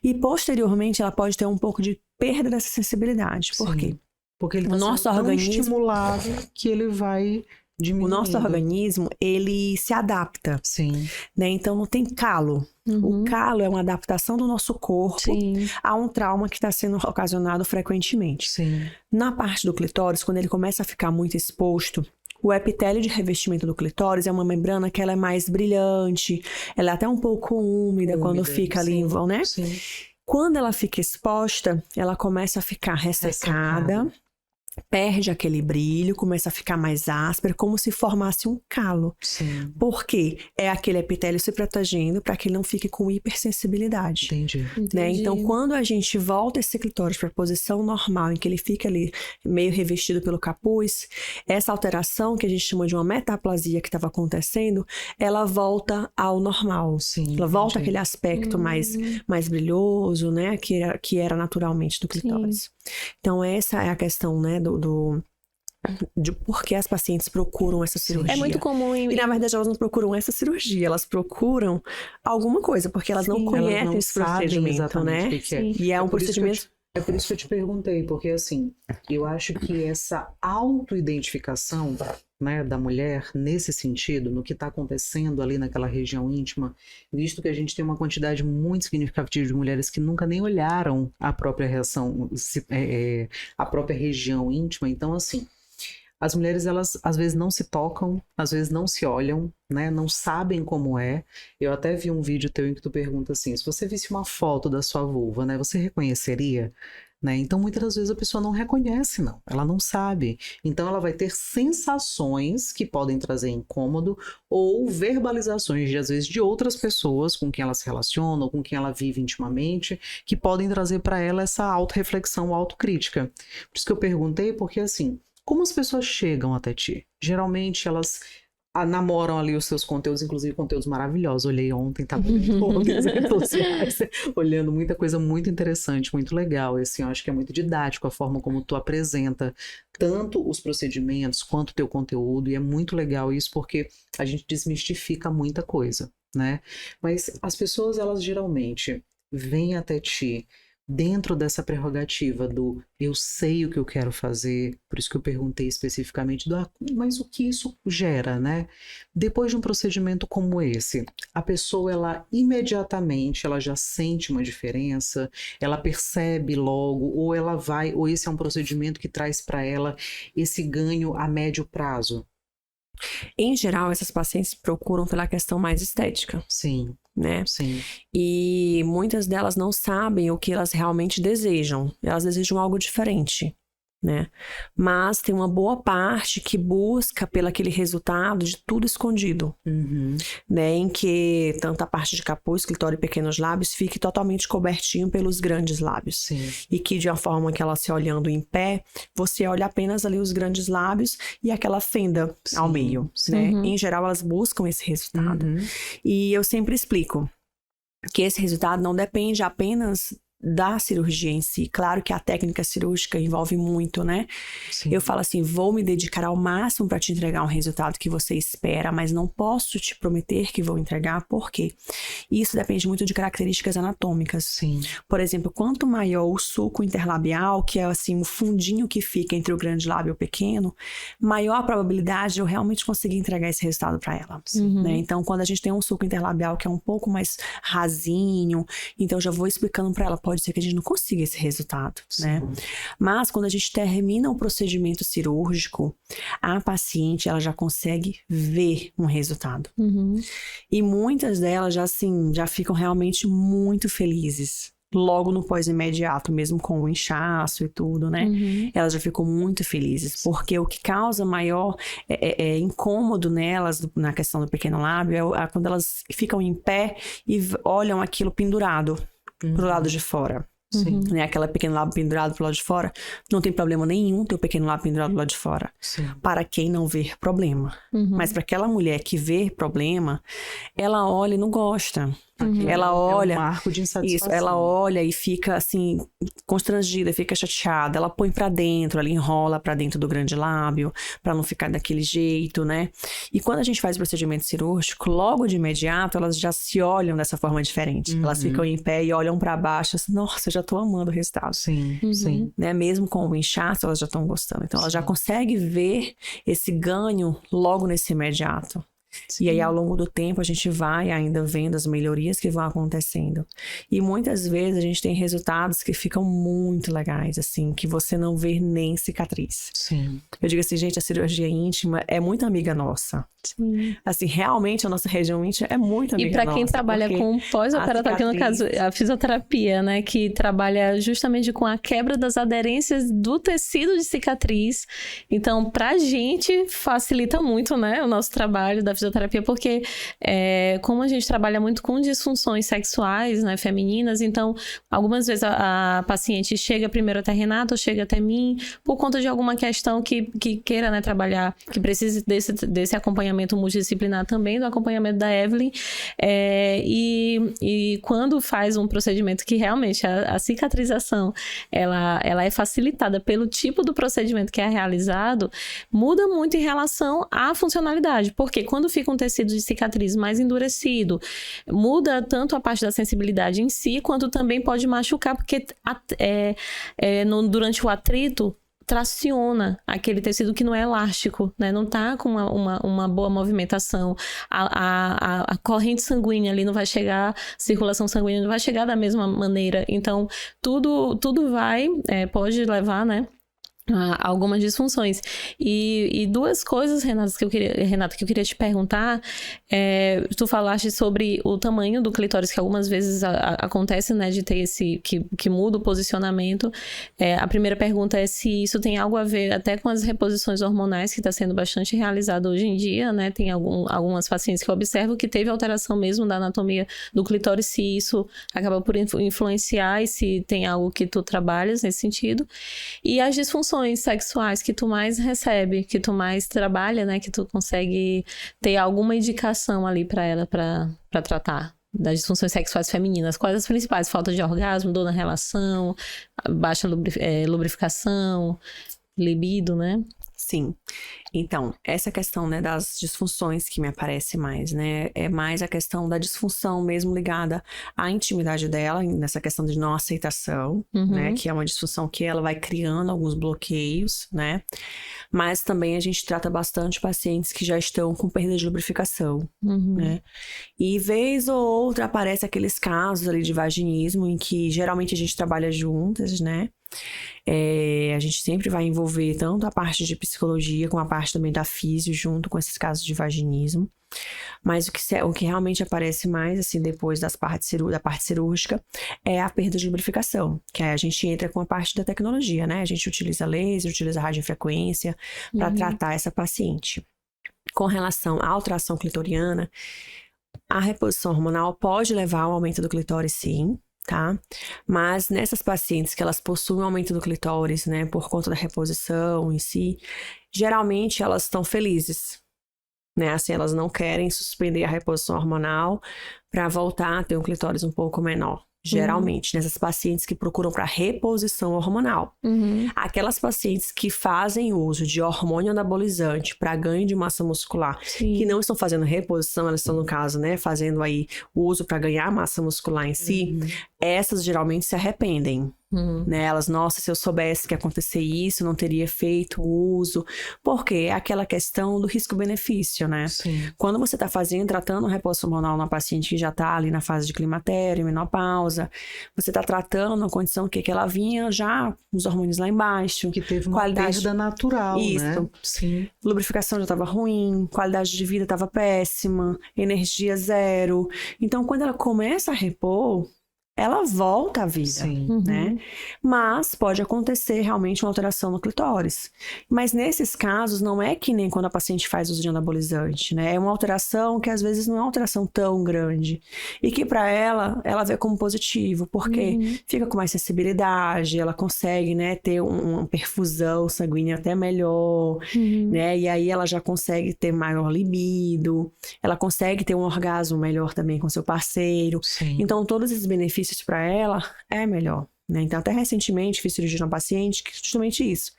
e posteriormente ela pode ter um pouco de perda dessa sensibilidade. Por quê? Porque ele está sendo tão estimulado que ele vai diminuindo. O nosso organismo, ele se adapta. Sim. Né? Então, não tem calo. O calo é uma adaptação do nosso corpo a um trauma que está sendo ocasionado frequentemente. Sim. Na parte do clitóris, quando ele começa a ficar muito exposto, o epitélio de revestimento do clitóris é uma membrana que ela é mais brilhante, ela é até um pouco úmida quando fica ali, né? Sim. Quando ela fica exposta, ela começa a ficar ressecada. Perde aquele brilho, começa a ficar mais áspera, como se formasse um calo. Sim. Por quê? É aquele epitélio se protegendo para que ele não fique com hipersensibilidade. Entendi. Né? Então, quando a gente volta esse clitóris para a posição normal, em que ele fica ali meio revestido pelo capuz, essa alteração que a gente chama de uma metaplasia que estava acontecendo, ela volta ao normal. Sim, ela volta àquele aspecto mais brilhoso, né? Que era naturalmente do clitóris. Então, essa é a questão, né? de por que as pacientes procuram essa cirurgia. É muito comum E na verdade elas não procuram essa cirurgia, elas procuram alguma coisa, porque elas não conhecem elas não esse sabem procedimento, exatamente né? o que é. E é um procedimento... É por isso que eu te perguntei, porque assim, eu acho que essa autoidentificação, né, da mulher nesse sentido, no que está acontecendo ali naquela região íntima, visto que a gente tem uma quantidade muito significativa de mulheres que nunca nem olharam a própria reação, a própria região íntima, então assim, as mulheres, elas às vezes não se tocam, às vezes não se olham, né? Não sabem como é. Eu até vi um vídeo teu em que tu pergunta assim, se você visse uma foto da sua vulva, né? Você reconheceria? Né? Então, muitas das vezes a pessoa não reconhece, não. Ela não sabe. Então, ela vai ter sensações que podem trazer incômodo ou verbalizações, às vezes, de outras pessoas com quem ela se relaciona ou com quem ela vive intimamente, que podem trazer para ela essa autorreflexão, autocrítica. Por isso que eu perguntei, porque assim... Como as pessoas chegam até ti? Geralmente elas namoram ali os seus conteúdos, inclusive conteúdos maravilhosos. Olhei ontem, tava ontem nas redes sociais, olhando muita coisa muito interessante, muito legal. E assim, eu acho que é muito didático a forma como tu apresenta tanto os procedimentos quanto o teu conteúdo. E é muito legal isso porque a gente desmistifica muita coisa, né? Mas as pessoas, elas geralmente vêm até ti dentro dessa prerrogativa do eu sei o que eu quero fazer, por isso que eu perguntei especificamente mas o que isso gera, né? Depois de um procedimento como esse, a pessoa, ela imediatamente, ela já sente uma diferença, ela percebe logo, ou esse é um procedimento que traz para ela esse ganho a médio prazo? Em geral, essas pacientes procuram pela questão mais estética. Sim. Né? Sim. E muitas delas não sabem o que elas realmente desejam. Elas desejam algo diferente, né? Mas tem uma boa parte que busca pelo aquele resultado de tudo escondido, né? Em que tanto a parte de capuz, clitóris e pequenos lábios fique totalmente cobertinho pelos grandes lábios. Sim. E que de uma forma que ela se olhando em pé, você olha apenas ali os grandes lábios e aquela fenda ao meio, né? Em geral, elas buscam esse resultado. E eu sempre explico que esse resultado não depende apenas da cirurgia em si. Claro que a técnica cirúrgica envolve muito, né? Sim. Eu falo assim, vou me dedicar ao máximo para te entregar um resultado que você espera, mas não posso te prometer que vou entregar, por quê? Isso depende muito de características anatômicas. Sim. Por exemplo, quanto maior o sulco interlabial, que é assim o fundinho que fica entre o grande lábio e o pequeno, maior a probabilidade de eu realmente conseguir entregar esse resultado para ela. Né? Então, quando a gente tem um sulco interlabial que é um pouco mais rasinho, então já vou explicando para ela, pode ser que a gente não consiga esse resultado, né? Mas quando a gente termina o procedimento cirúrgico, a paciente, ela já consegue ver um resultado. E muitas delas já ficam realmente muito felizes. Logo no pós-imediato, mesmo com o inchaço e tudo, né? Elas já ficam muito felizes, porque o que causa maior incômodo nelas, na questão do pequeno lábio, é quando elas ficam em pé e olham aquilo pendurado pro lado de fora. Sim. Né? Aquela pequeno lábio pendurado pro lado de fora, não tem problema nenhum ter o pequeno lábio pendurado do lado de fora. Sim. Para quem não vê problema. Mas para aquela mulher que vê problema, ela olha e não gosta. Ela olha, é um marco de insatisfação. Isso, ela olha e fica assim constrangida, fica chateada, ela põe pra dentro, ela enrola pra dentro do grande lábio pra não ficar daquele jeito, né? E quando a gente faz o procedimento cirúrgico, logo de imediato elas já se olham dessa forma diferente. Elas ficam em pé e olham pra baixo, assim, nossa, eu já tô amando o resultado. Sim, sim. Né? Mesmo com o inchaço, elas já estão gostando. Então, ela já consegue ver esse ganho logo nesse imediato. Sim. E aí, ao longo do tempo, a gente vai ainda vendo as melhorias que vão acontecendo. E muitas vezes a gente tem resultados que ficam muito legais, assim, que você não vê nem cicatriz. Sim. Eu digo assim, gente, a cirurgia íntima é muito amiga nossa. Sim. Assim, realmente a nossa região íntima é muito amiga nossa. E para quem trabalha com pós-operatório, no caso, a fisioterapia, né, que trabalha justamente com a quebra das aderências do tecido de cicatriz. Então, pra gente, facilita muito, né, o nosso trabalho da fisioterapia, fisioterapia, porque como a gente trabalha muito com disfunções sexuais, né, femininas, então algumas vezes a paciente chega primeiro até a Renata ou chega até mim por conta de alguma questão que queira, né, trabalhar, que precise desse acompanhamento multidisciplinar também, do acompanhamento da Evelyn, e quando faz um procedimento que realmente a cicatrização ela é facilitada pelo tipo do procedimento que é realizado, muda muito em relação à funcionalidade, porque quando fica um tecido de cicatriz mais endurecido, muda tanto a parte da sensibilidade em si, quanto também pode machucar, porque durante o atrito, traciona aquele tecido que não é elástico, né? Não tá com uma boa movimentação. A corrente sanguínea ali não vai chegar, circulação sanguínea não vai chegar da mesma maneira. Então, tudo pode levar, né, algumas disfunções. E duas coisas, Renata, que eu queria te perguntar. Tu falaste sobre o tamanho do clitóris, que algumas vezes acontece, né, de ter esse, que muda o posicionamento. A primeira pergunta é se isso tem algo a ver até com as reposições hormonais, que está sendo bastante realizado hoje em dia, né? Tem algumas pacientes que eu observo que teve alteração mesmo da anatomia do clitóris, se isso acaba por influenciar e se tem algo que tu trabalhas nesse sentido. E as disfunções sexuais que tu mais recebe, que tu mais trabalha, né? Que tu consegue ter alguma indicação ali para ela, para tratar das disfunções sexuais femininas. Quais as principais? Falta de orgasmo, dor na relação, baixa lubrificação, libido, né? Sim. Então, essa questão, né, das disfunções que me aparece mais, né, é mais a questão da disfunção mesmo ligada à intimidade dela, nessa questão de não aceitação, né, que é uma disfunção que ela vai criando alguns bloqueios, né, mas também a gente trata bastante pacientes que já estão com perda de lubrificação, né, e vez ou outra aparece aqueles casos ali de vaginismo em que geralmente a gente trabalha juntas, né, a gente sempre vai envolver tanto a parte de psicologia como a parte também da físio junto com esses casos de vaginismo. Mas o que realmente aparece mais, assim, depois da parte cirúrgica é a perda de lubrificação, que aí a gente entra com a parte da tecnologia, né? A gente utiliza laser, utiliza radiofrequência para tratar essa paciente. Com relação à alteração clitoriana, a reposição hormonal pode levar ao aumento do clitóris, sim, tá? Mas nessas pacientes que elas possuem aumento do clitóris, né, por conta da reposição em si, geralmente elas estão felizes, né? Assim, elas não querem suspender a reposição hormonal para voltar a ter um clitóris um pouco menor. Geralmente, nessas pacientes que procuram para reposição hormonal. Aquelas pacientes que fazem uso de hormônio anabolizante para ganho de massa muscular, que não estão fazendo reposição, elas estão, no caso, né, fazendo aí o uso para ganhar massa muscular em si, essas geralmente se arrependem. Né? Elas, nossa, se eu soubesse que ia acontecer isso, eu não teria feito o uso. Porque é aquela questão do risco-benefício, né? Sim. Quando você está tratando reposição hormonal numa paciente que já está ali na fase de climatério, menopausa, você está tratando uma condição que ela vinha já com os hormônios lá embaixo. Que teve uma perda natural, isso, né? Sim. Lubrificação já estava ruim, qualidade de vida estava péssima, energia zero. Então, quando ela começa a repor, ela volta à vida, né? Mas pode acontecer realmente uma alteração no clitóris. Mas nesses casos, não é que nem quando a paciente faz uso de anabolizante, né? É uma alteração que às vezes não é uma alteração tão grande. E que para ela vê como positivo, porque fica com mais sensibilidade, ela consegue, né, ter uma perfusão sanguínea até melhor, né? E aí ela já consegue ter maior libido, ela consegue ter um orgasmo melhor também com seu parceiro. Sim. Então, todos esses benefícios para ela é melhor, né? Então, até recentemente fiz cirurgia na paciente, que é justamente isso.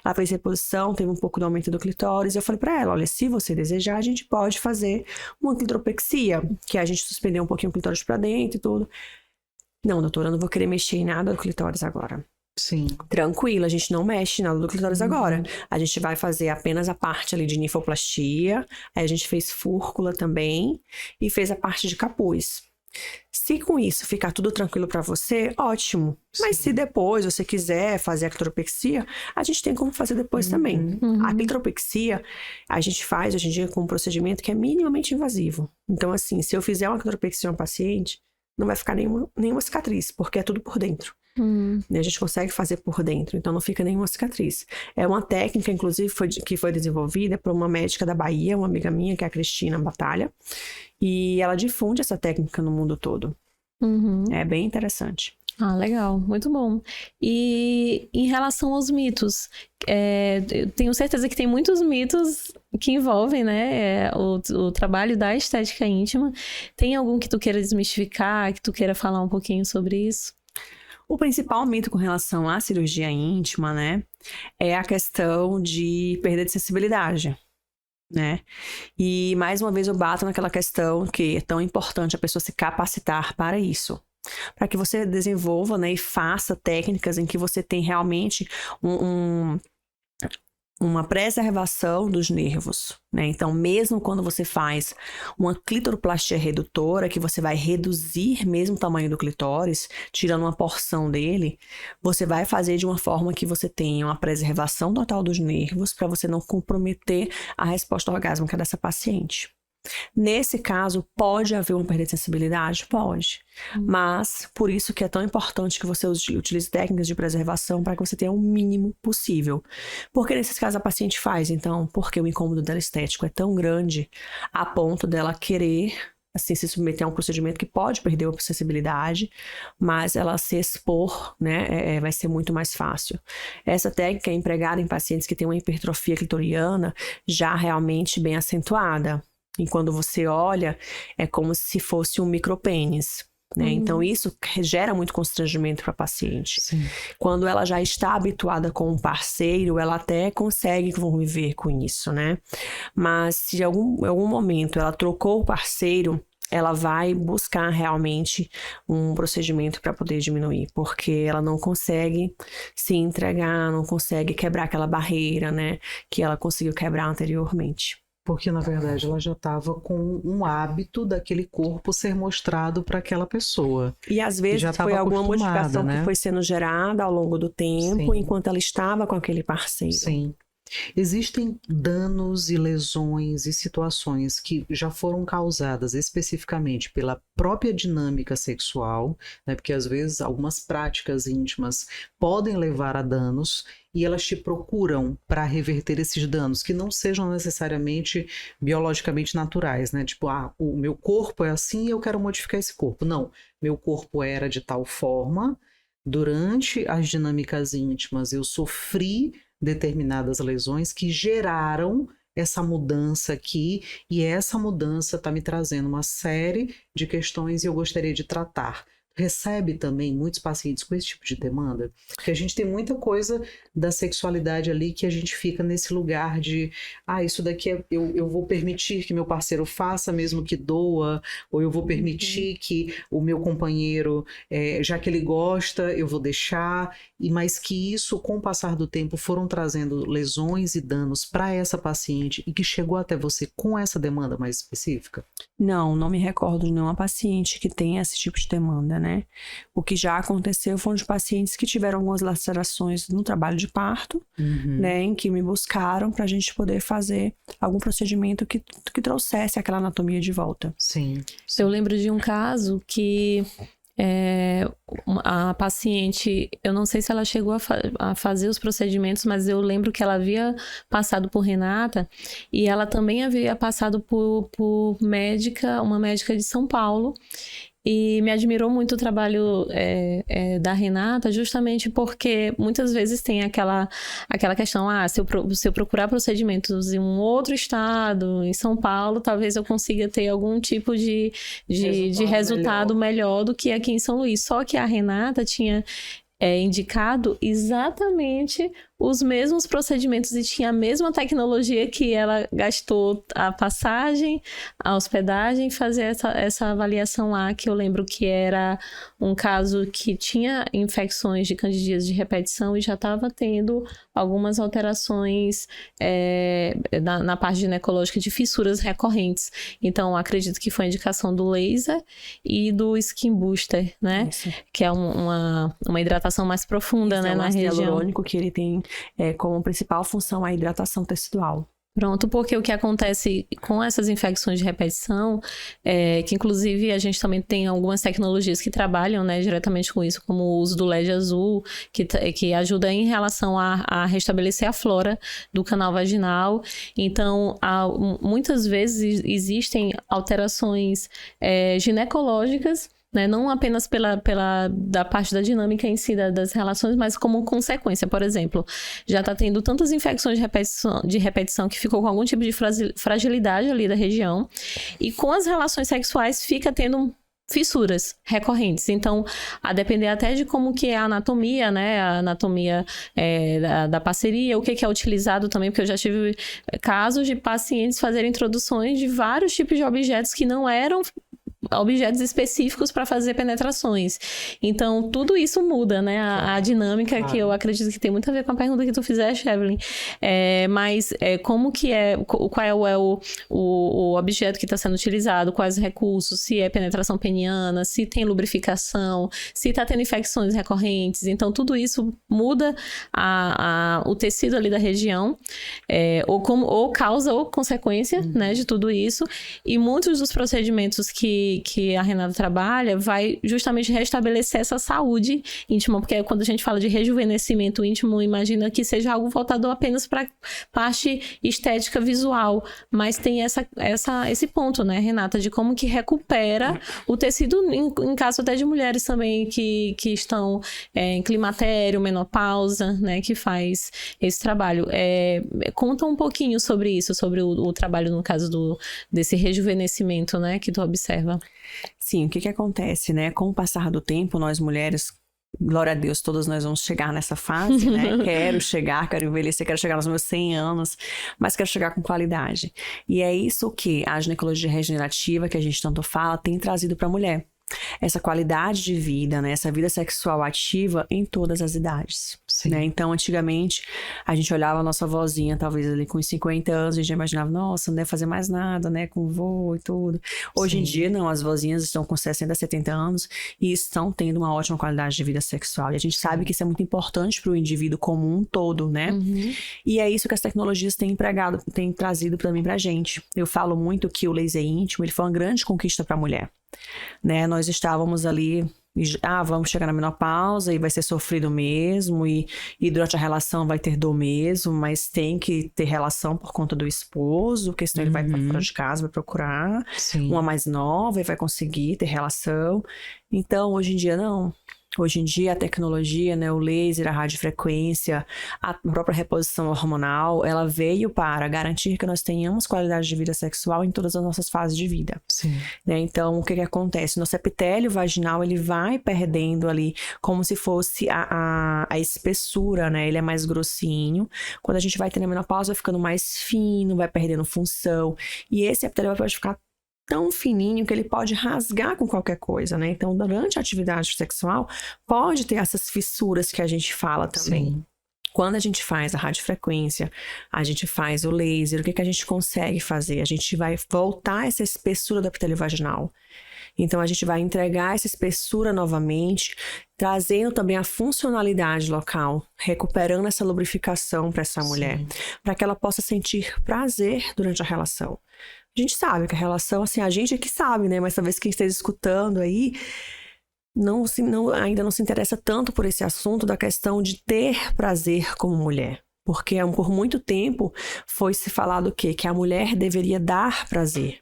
Ela fez reposição, teve um pouco do aumento do clitóris. Eu falei para ela, olha, se você desejar, a gente pode fazer uma clitoropexia, que é a gente suspender um pouquinho o clitóris para dentro e tudo. Não, doutora, eu não vou querer mexer em nada do clitóris agora. Sim. Tranquilo, a gente não mexe nada do clitóris agora. A gente vai fazer apenas a parte ali de ninfoplastia. Aí a gente fez fúrcula também e fez a parte de capuz. Se com isso ficar tudo tranquilo para você, ótimo. Mas se depois você quiser fazer a clitoropexia, a gente tem como fazer depois também. A clitoropexia, a gente faz hoje em dia com um procedimento que é minimamente invasivo. Então, assim, se eu fizer uma clitoropexia em uma paciente, não vai ficar nenhuma cicatriz, porque é tudo por dentro. Né? A gente consegue fazer por dentro, então não fica nenhuma cicatriz. É uma técnica, inclusive, que foi desenvolvida por uma médica da Bahia, uma amiga minha, que é a Cristina Batalha, e ela difunde essa técnica no mundo todo. É bem interessante. Ah, legal, muito bom. E em relação aos mitos, eu tenho certeza que tem muitos mitos que envolvem, né, o trabalho da estética íntima. Tem algum que tu queira desmistificar, que tu queira falar um pouquinho sobre isso? O principal mito com relação à cirurgia íntima, né, é a questão de perda de sensibilidade, né? E mais uma vez eu bato naquela questão que é tão importante a pessoa se capacitar para isso. Para que você desenvolva, né, e faça técnicas em que você tem realmente uma preservação dos nervos, né? Então, mesmo quando você faz uma clitoroplastia redutora, que você vai reduzir mesmo o tamanho do clitóris, tirando uma porção dele, você vai fazer de uma forma que você tenha uma preservação total dos nervos, para você não comprometer a resposta orgásmica dessa paciente. Nesse caso, pode haver uma perda de sensibilidade? Pode. Mas, por isso que é tão importante que você utilize técnicas de preservação para que você tenha o mínimo possível. Porque nesses casos a paciente faz, então, porque o incômodo dela estético é tão grande a ponto dela querer, assim, se submeter a um procedimento que pode perder a sensibilidade, mas ela se expor, né, vai ser muito mais fácil. Essa técnica é empregada em pacientes que têm uma hipertrofia clitoriana já realmente bem acentuada. E quando você olha, é como se fosse um micropênis, né? Então, isso gera muito constrangimento para a paciente. Sim. Quando ela já está habituada com um parceiro, ela até consegue conviver com isso, né? Mas se em algum momento ela trocou o parceiro, ela vai buscar realmente um procedimento para poder diminuir, porque ela não consegue se entregar, não consegue quebrar aquela barreira, né, que ela conseguiu quebrar anteriormente. Porque, na verdade, ela já estava com um hábito daquele corpo ser mostrado para aquela pessoa. E às vezes foi alguma modificação, né, que foi sendo gerada ao longo do tempo, enquanto ela estava com aquele parceiro. Sim. Existem danos e lesões e situações que já foram causadas especificamente pela própria dinâmica sexual, né? Porque às vezes algumas práticas íntimas podem levar a danos e elas te procuram para reverter esses danos, que não sejam necessariamente biologicamente naturais, né? Tipo, o meu corpo é assim e eu quero modificar esse corpo. Não, meu corpo era de tal forma, durante as dinâmicas íntimas eu sofri determinadas lesões que geraram essa mudança aqui, e essa mudança está me trazendo uma série de questões e eu gostaria de tratar. Recebe também muitos pacientes com esse tipo de demanda? Porque a gente tem muita coisa da sexualidade ali que a gente fica nesse lugar de isso daqui eu vou permitir que meu parceiro faça mesmo que doa, ou eu vou permitir que o meu companheiro, já que ele gosta, eu vou deixar, mas que isso, com o passar do tempo, foram trazendo lesões e danos para essa paciente e que chegou até você com essa demanda mais específica? Não me recordo de nenhuma paciente que tenha esse tipo de demanda, né? O que já aconteceu foram de pacientes que tiveram algumas lacerações no trabalho de parto, né? Em que me buscaram para a gente poder fazer algum procedimento que trouxesse aquela anatomia de volta. Sim. Eu lembro de um caso que a paciente, eu não sei se ela chegou a fazer os procedimentos, mas eu lembro que ela havia passado por Renata e ela também havia passado por uma médica de São Paulo. E me admirou muito o trabalho da Renata, justamente porque muitas vezes tem aquela questão, se eu procurar procedimentos em um outro estado, em São Paulo, talvez eu consiga ter algum tipo de resultado melhor do que aqui em São Luís. Só que a Renata tinha indicado exatamente os mesmos procedimentos e tinha a mesma tecnologia que ela gastou a passagem, a hospedagem, fazer essa avaliação lá, que eu lembro que era um caso que tinha infecções de candidíase de repetição e já estava tendo algumas alterações na parte ginecológica de fissuras recorrentes. Então, acredito que foi a indicação do laser e do skin booster, né? Isso. Que é uma hidratação mais profunda, né, na região. É um ácido hialurônico que ele tem como principal função a hidratação tecidual. Pronto, porque o que acontece com essas infecções de repetição, que inclusive a gente também tem algumas tecnologias que trabalham, né, diretamente com isso, como o uso do LED azul, que ajuda em relação a restabelecer a flora do canal vaginal. Então, muitas vezes existem alterações ginecológicas, né? Não apenas da parte da dinâmica em si das relações, mas como consequência. Por exemplo, já está tendo tantas infecções de repetição que ficou com algum tipo de fragilidade ali da região, e com as relações sexuais fica tendo fissuras recorrentes. Então, a depender até de como que é a anatomia, né? A anatomia da parceria, o que é utilizado também, porque eu já tive casos de pacientes fazerem introduções de vários tipos de objetos que não eram objetos específicos para fazer penetrações. Então, tudo isso muda, né? A dinâmica, que eu acredito que tem muito a ver com a pergunta que tu fizeste, Evelyn. Mas como que qual é o objeto que está sendo utilizado, quais recursos, se é penetração peniana, se tem lubrificação, se está tendo infecções recorrentes. Então, tudo isso muda o tecido ali da região, ou causa ou consequência, né, de tudo isso. E muitos dos procedimentos que a Renata trabalha vai justamente restabelecer essa saúde íntima, porque quando a gente fala de rejuvenescimento íntimo, imagina que seja algo voltado apenas para parte estética visual, mas tem esse ponto, né, Renata, de como que recupera o tecido, em caso até de mulheres também que estão em climatério, menopausa, né, que faz esse trabalho. Conta um pouquinho sobre isso, sobre o trabalho no caso desse rejuvenescimento, né, que tu observa. Sim, o que acontece, né? Com o passar do tempo, nós mulheres, glória a Deus, todas nós vamos chegar nessa fase, né? Quero envelhecer, quero chegar nos meus 100 anos, mas quero chegar com qualidade. E é isso que a ginecologia regenerativa, que a gente tanto fala, tem trazido para a mulher. Essa qualidade de vida, né? Essa vida sexual ativa em todas as idades, né? Então, antigamente, a gente olhava a nossa vozinha, talvez ali com 50 anos, a gente já imaginava, nossa, não deve fazer mais nada, né? Com vô e tudo. Hoje em dia, não, as vozinhas estão com 60, 70 anos e estão tendo uma ótima qualidade de vida sexual. E a gente sabe que isso é muito importante para o indivíduo como um todo, né? Uhum. E é isso que as tecnologias têm trazido também pra gente. Eu falo muito que o laser íntimo, ele foi uma grande conquista para a mulher. Né, nós estávamos ali, vamos chegar na menopausa e vai ser sofrido mesmo, e durante a relação vai ter dor mesmo, mas tem que ter relação por conta do esposo, porque senão ele vai para fora de casa, vai procurar uma mais nova e vai conseguir ter relação. Então, hoje em dia, não. Hoje em dia, a tecnologia, né, o laser, a radiofrequência, a própria reposição hormonal, ela veio para garantir que nós tenhamos qualidade de vida sexual em todas as nossas fases de vida. Né? Então, o que acontece? Nosso epitélio vaginal, ele vai perdendo ali como se fosse a espessura, né? Ele é mais grossinho. Quando a gente vai tendo a menopausa, vai ficando mais fino, vai perdendo função. E esse epitélio pode ficar tão fininho que ele pode rasgar com qualquer coisa, né? Então, durante a atividade sexual, pode ter essas fissuras que a gente fala também. Quando a gente faz a radiofrequência, a gente faz o laser, o que a gente consegue fazer? A gente vai voltar essa espessura do epitélio vaginal. Então, a gente vai entregar essa espessura novamente, trazendo também a funcionalidade local, recuperando essa lubrificação para essa mulher, para que ela possa sentir prazer durante a relação. A gente sabe que a relação, assim, a gente é que sabe, né? Mas talvez quem esteja escutando aí ainda não se interessa tanto por esse assunto da questão de ter prazer como mulher. Porque por muito tempo foi se falado o quê? Que a mulher deveria dar prazer.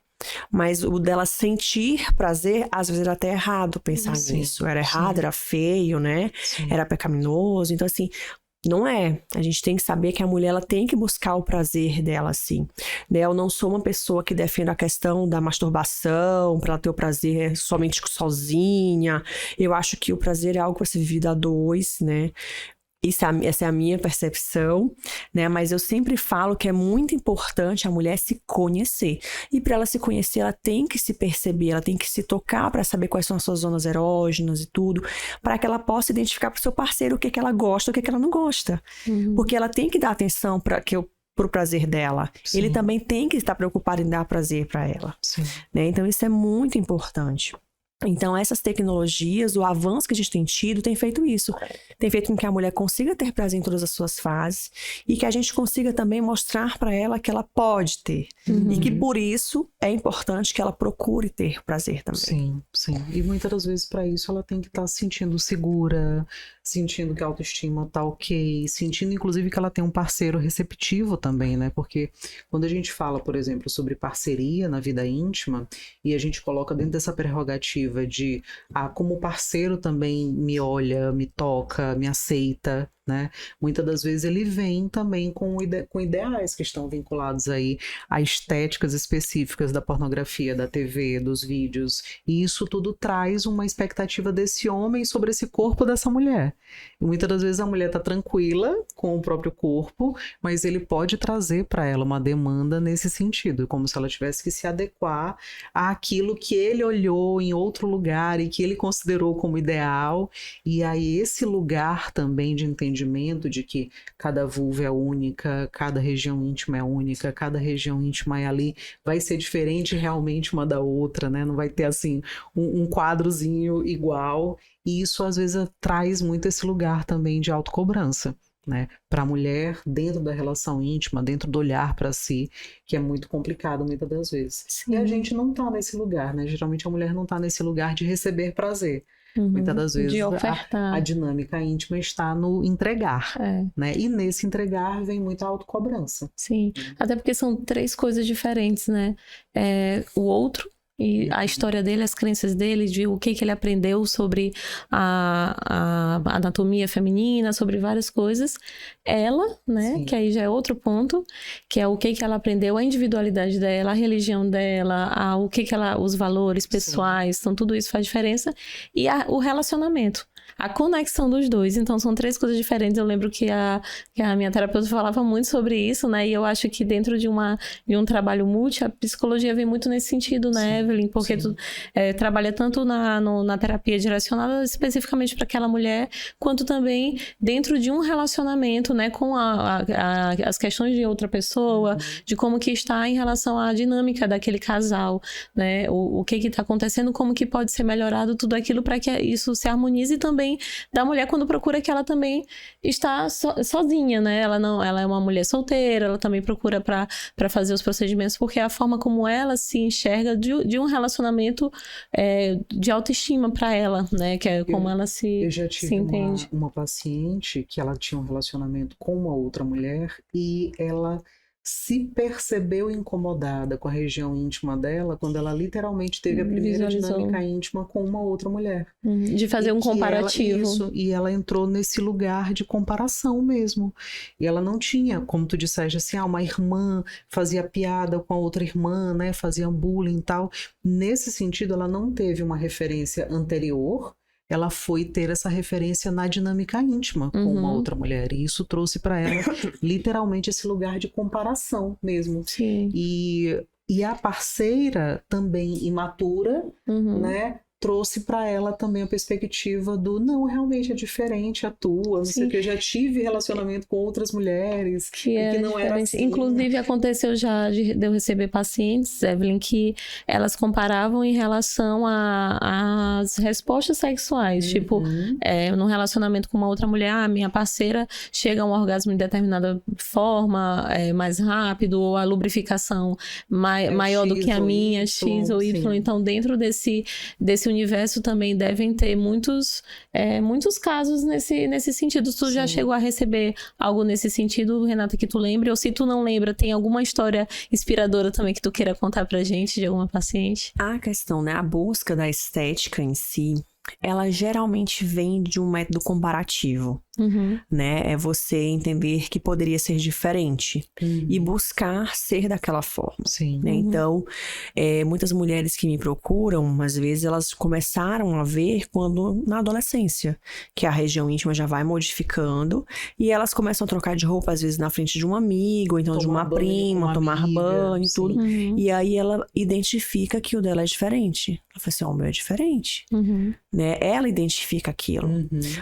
Mas o dela sentir prazer, às vezes era até errado pensar nisso. Era errado, era feio, né? Era pecaminoso. Então, assim, não é. A gente tem que saber que a mulher, ela tem que buscar o prazer dela, assim. Né? Eu não sou uma pessoa que defende a questão da masturbação, para ela ter o prazer somente sozinha. Eu acho que o prazer é algo para ser vivido a dois, né? Essa é a minha percepção, né? Mas eu sempre falo que é muito importante a mulher se conhecer. E para ela se conhecer, ela tem que se perceber, ela tem que se tocar para saber quais são as suas zonas erógenas e tudo, para que ela possa identificar para o seu parceiro o que ela gosta, o que ela não gosta. Porque ela tem que dar atenção para o prazer dela. Ele também tem que estar preocupado em dar prazer para ela. Né? Então, isso é muito importante. Então, essas tecnologias, o avanço que a gente tem tido, tem feito isso. Tem feito com que a mulher consiga ter prazer em todas as suas fases e que a gente consiga também mostrar para ela que ela pode ter. E que, por isso, é importante que ela procure ter prazer também. Sim, sim. E muitas das vezes, para isso, ela tem que estar se sentindo segura, sentindo que a autoestima tá ok, sentindo, inclusive, que ela tem um parceiro receptivo também, né? Porque quando a gente fala, por exemplo, sobre parceria na vida íntima, e a gente coloca dentro dessa prerrogativa de como o parceiro também me olha, me toca, me aceita, né? Muitas das vezes ele vem também com ideais que estão vinculados aí a estéticas específicas da pornografia, da TV, dos vídeos, e isso tudo traz uma expectativa desse homem sobre esse corpo dessa mulher. E muitas das vezes a mulher está tranquila com o próprio corpo, mas ele pode trazer para ela uma demanda nesse sentido, como se ela tivesse que se adequar àquilo que ele olhou em outro lugar e que ele considerou como ideal, e aí esse lugar também de entendimento de que cada vulva é única, cada região íntima é única, cada região íntima é ali, vai ser diferente realmente uma da outra, né? Não vai ter assim um quadrozinho igual, e isso às vezes traz muito esse lugar também de autocobrança, né? Para a mulher dentro da relação íntima, dentro do olhar para si, que é muito complicado muitas das vezes. Sim. E a gente não tá nesse lugar, né? Geralmente a mulher não tá nesse lugar de receber prazer. Muitas das vezes de ofertar. a dinâmica íntima está no entregar, né? E nesse entregar vem muita autocobrança. Sim, até porque são 3 coisas diferentes, né? O outro e a história dele, as crenças dele, de o que ele aprendeu sobre a anatomia feminina, sobre várias coisas. Ela, né, Sim. que aí já é outro ponto, que é o que ela aprendeu, a individualidade dela, a religião dela, os valores pessoais, então tudo isso faz diferença. E o relacionamento. A conexão dos dois, então são 3 coisas diferentes. Eu lembro que a minha terapeuta falava muito sobre isso, né? E eu acho que dentro de um trabalho multi, a psicologia vem muito nesse sentido, né, Sim, Evelyn? Porque tu trabalha tanto na terapia direcionada especificamente para aquela mulher, quanto também dentro de um relacionamento, né, com as questões de outra pessoa, de como que está em relação à dinâmica daquele casal, né? O que está acontecendo, como que pode ser melhorado tudo aquilo para que isso se harmonize também da mulher quando procura que ela também está sozinha, né? Ela é uma mulher solteira, ela também procura para fazer os procedimentos, porque é a forma como ela se enxerga de um relacionamento de autoestima para ela, né? Que é como ela se Eu já tive entende. uma paciente que ela tinha um relacionamento com uma outra mulher e ela se percebeu incomodada com a região íntima dela quando ela literalmente teve a primeira dinâmica íntima com uma outra mulher. De fazer um comparativo. E ela entrou nesse lugar de comparação mesmo. E ela não tinha, como tu disseste, assim, uma irmã fazia piada com a outra irmã, né? Fazia bullying e tal. Nesse sentido, ela não teve uma referência anterior. Ela foi ter essa referência na dinâmica íntima com uma outra mulher. E isso trouxe para ela, literalmente, esse lugar de comparação mesmo. Sim. E a parceira, também imatura, né? Trouxe para ela também a perspectiva do não, realmente é diferente a tua, não sei o que, eu já tive relacionamento com outras mulheres que não era assim. Inclusive aconteceu já de eu receber pacientes, Evelyn, que elas comparavam em relação às respostas sexuais, tipo, num relacionamento com uma outra mulher, minha parceira chega a um orgasmo de determinada forma, mais rápido, ou a lubrificação maior do que a minha, X ou Y, sim. Então dentro desse universo também devem ter muitos casos nesse sentido. Tu já chegou a receber algo nesse sentido, Renata, que tu lembre? Ou se tu não lembra, tem alguma história inspiradora também que tu queira contar pra gente de alguma paciente? A questão, né? A busca da estética em si, ela geralmente vem de um método comparativo, né? É você entender que poderia ser diferente e buscar ser daquela forma. Sim. Né? Então, muitas mulheres que me procuram, às vezes elas começaram a ver quando na adolescência, que a região íntima já vai modificando e elas começam a trocar de roupa, às vezes na frente de um amigo, ou então de uma prima, tomar banho e tudo. E aí ela identifica que o dela é diferente. Ela fala assim, o meu é diferente. Né? Ela identifica aquilo.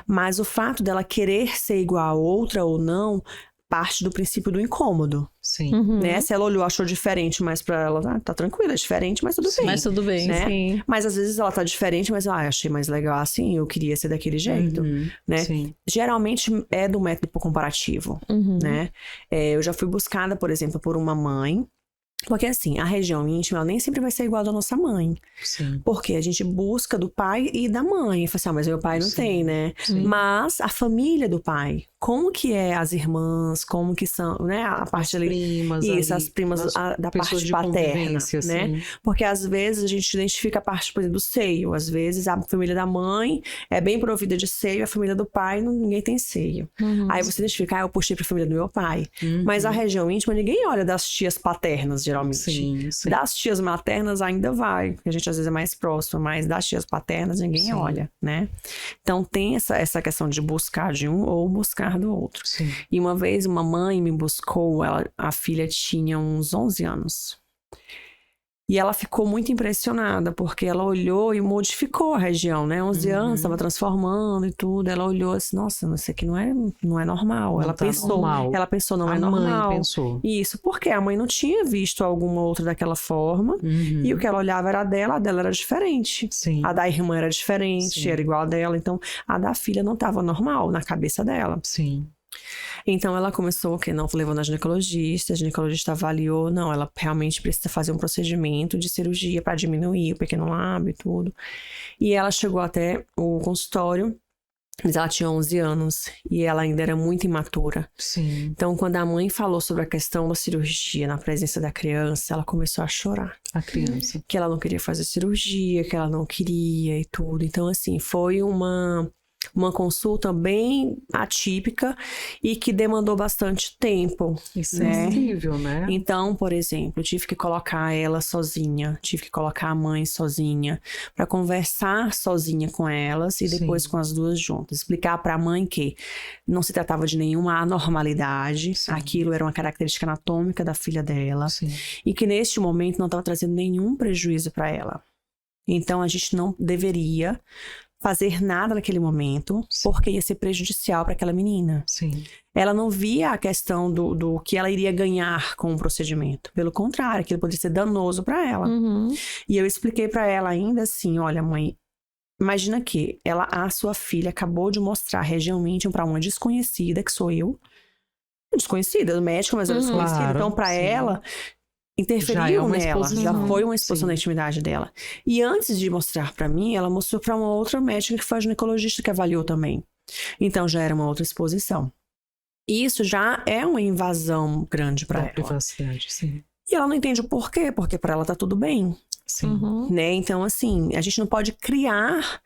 Mas o fato dela querer ser igual a outra ou não, parte do princípio do incômodo, Sim. Uhum. né? Se ela olhou, achou diferente, mas pra ela, tá tranquila, é diferente, mas tudo bem. Mas tudo bem, né? sim. Mas às vezes ela tá diferente, mas achei mais legal assim, eu queria ser daquele jeito, né? Sim. Geralmente é do método comparativo, Uhum. né? Eu já fui buscada, por exemplo, por uma mãe, porque assim, a região íntima, ela nem sempre vai ser igual da nossa mãe. Sim. Porque a gente busca do pai e da mãe. Fala assim, mas meu pai não Sim. tem, né? Sim. Mas a família do pai, como que é as irmãs, como que são, né? A parte ali. Primas Isso, ali, as primas da pessoas parte de paterna, convivência, né? assim. Porque às vezes a gente identifica a parte, por exemplo, do seio. Às vezes a família da mãe é bem provida de seio, a família do pai ninguém tem seio. Uhum. Aí você identifica, eu puxei pra família do meu pai. Mas a região íntima, ninguém olha das tias paternas, geralmente. Sim, sim. Das tias maternas ainda vai, porque a gente às vezes é mais próximo, mas das tias paternas ninguém Sim. olha, né? Então tem essa questão de buscar de um ou buscar do outro. Sim. E uma vez uma mãe me buscou, a filha tinha uns 11 anos. E ela ficou muito impressionada, porque ela olhou e modificou a região, né? 11 anos, estava transformando e tudo. Ela olhou assim, nossa, isso aqui não é normal. Não ela tá pensou, normal. ela pensou, não A é normal. mãe pensou. Isso, porque a mãe não tinha visto alguma outra daquela forma. E o que ela olhava era a dela era diferente. Sim. A da irmã era diferente, Sim. era igual a dela. Então, a da filha não estava normal na cabeça dela. Sim. Então, ela começou, não levou na ginecologista, a ginecologista avaliou, não, ela realmente precisa fazer um procedimento de cirurgia para diminuir o pequeno lábio e tudo. E ela chegou até o consultório, mas ela tinha 11 anos e ela ainda era muito imatura. Sim. Então, quando a mãe falou sobre a questão da cirurgia na presença da criança, ela começou a chorar. A criança. Que ela não queria fazer cirurgia, que ela não queria e tudo. Então, assim, foi uma consulta bem atípica e que demandou bastante tempo. E né? sensível, né? Então, por exemplo, eu tive que colocar ela sozinha, tive que colocar a mãe sozinha, para conversar sozinha com elas e depois Sim. com as duas juntas. Explicar para a mãe que não se tratava de nenhuma anormalidade, Sim. aquilo era uma característica anatômica da filha dela Sim. e que neste momento não estava trazendo nenhum prejuízo para ela. Então, a gente não deveria fazer nada naquele momento, porque ia ser prejudicial para aquela menina. Sim. Ela não via a questão do que ela iria ganhar com o procedimento. Pelo contrário, aquilo poderia ser danoso para ela. Uhum. E eu expliquei para ela ainda assim, olha, mãe, imagina que a sua filha acabou de mostrar a região íntima para uma desconhecida, que sou eu. Desconhecida, médica, mas ela desconhecida. Claro, Então, para sim. ela, Já é interferiu uma nela, exposição. já foi uma exposição Sim. na intimidade dela. E antes de mostrar pra mim, ela mostrou pra uma outra médica que foi a ginecologista que avaliou também. Então já era uma outra exposição. Isso já é uma invasão grande pra Da ela. privacidade, sim. E ela não entende o porquê, porque pra ela tá tudo bem, Sim. Uhum. né? Então assim, a gente não pode criar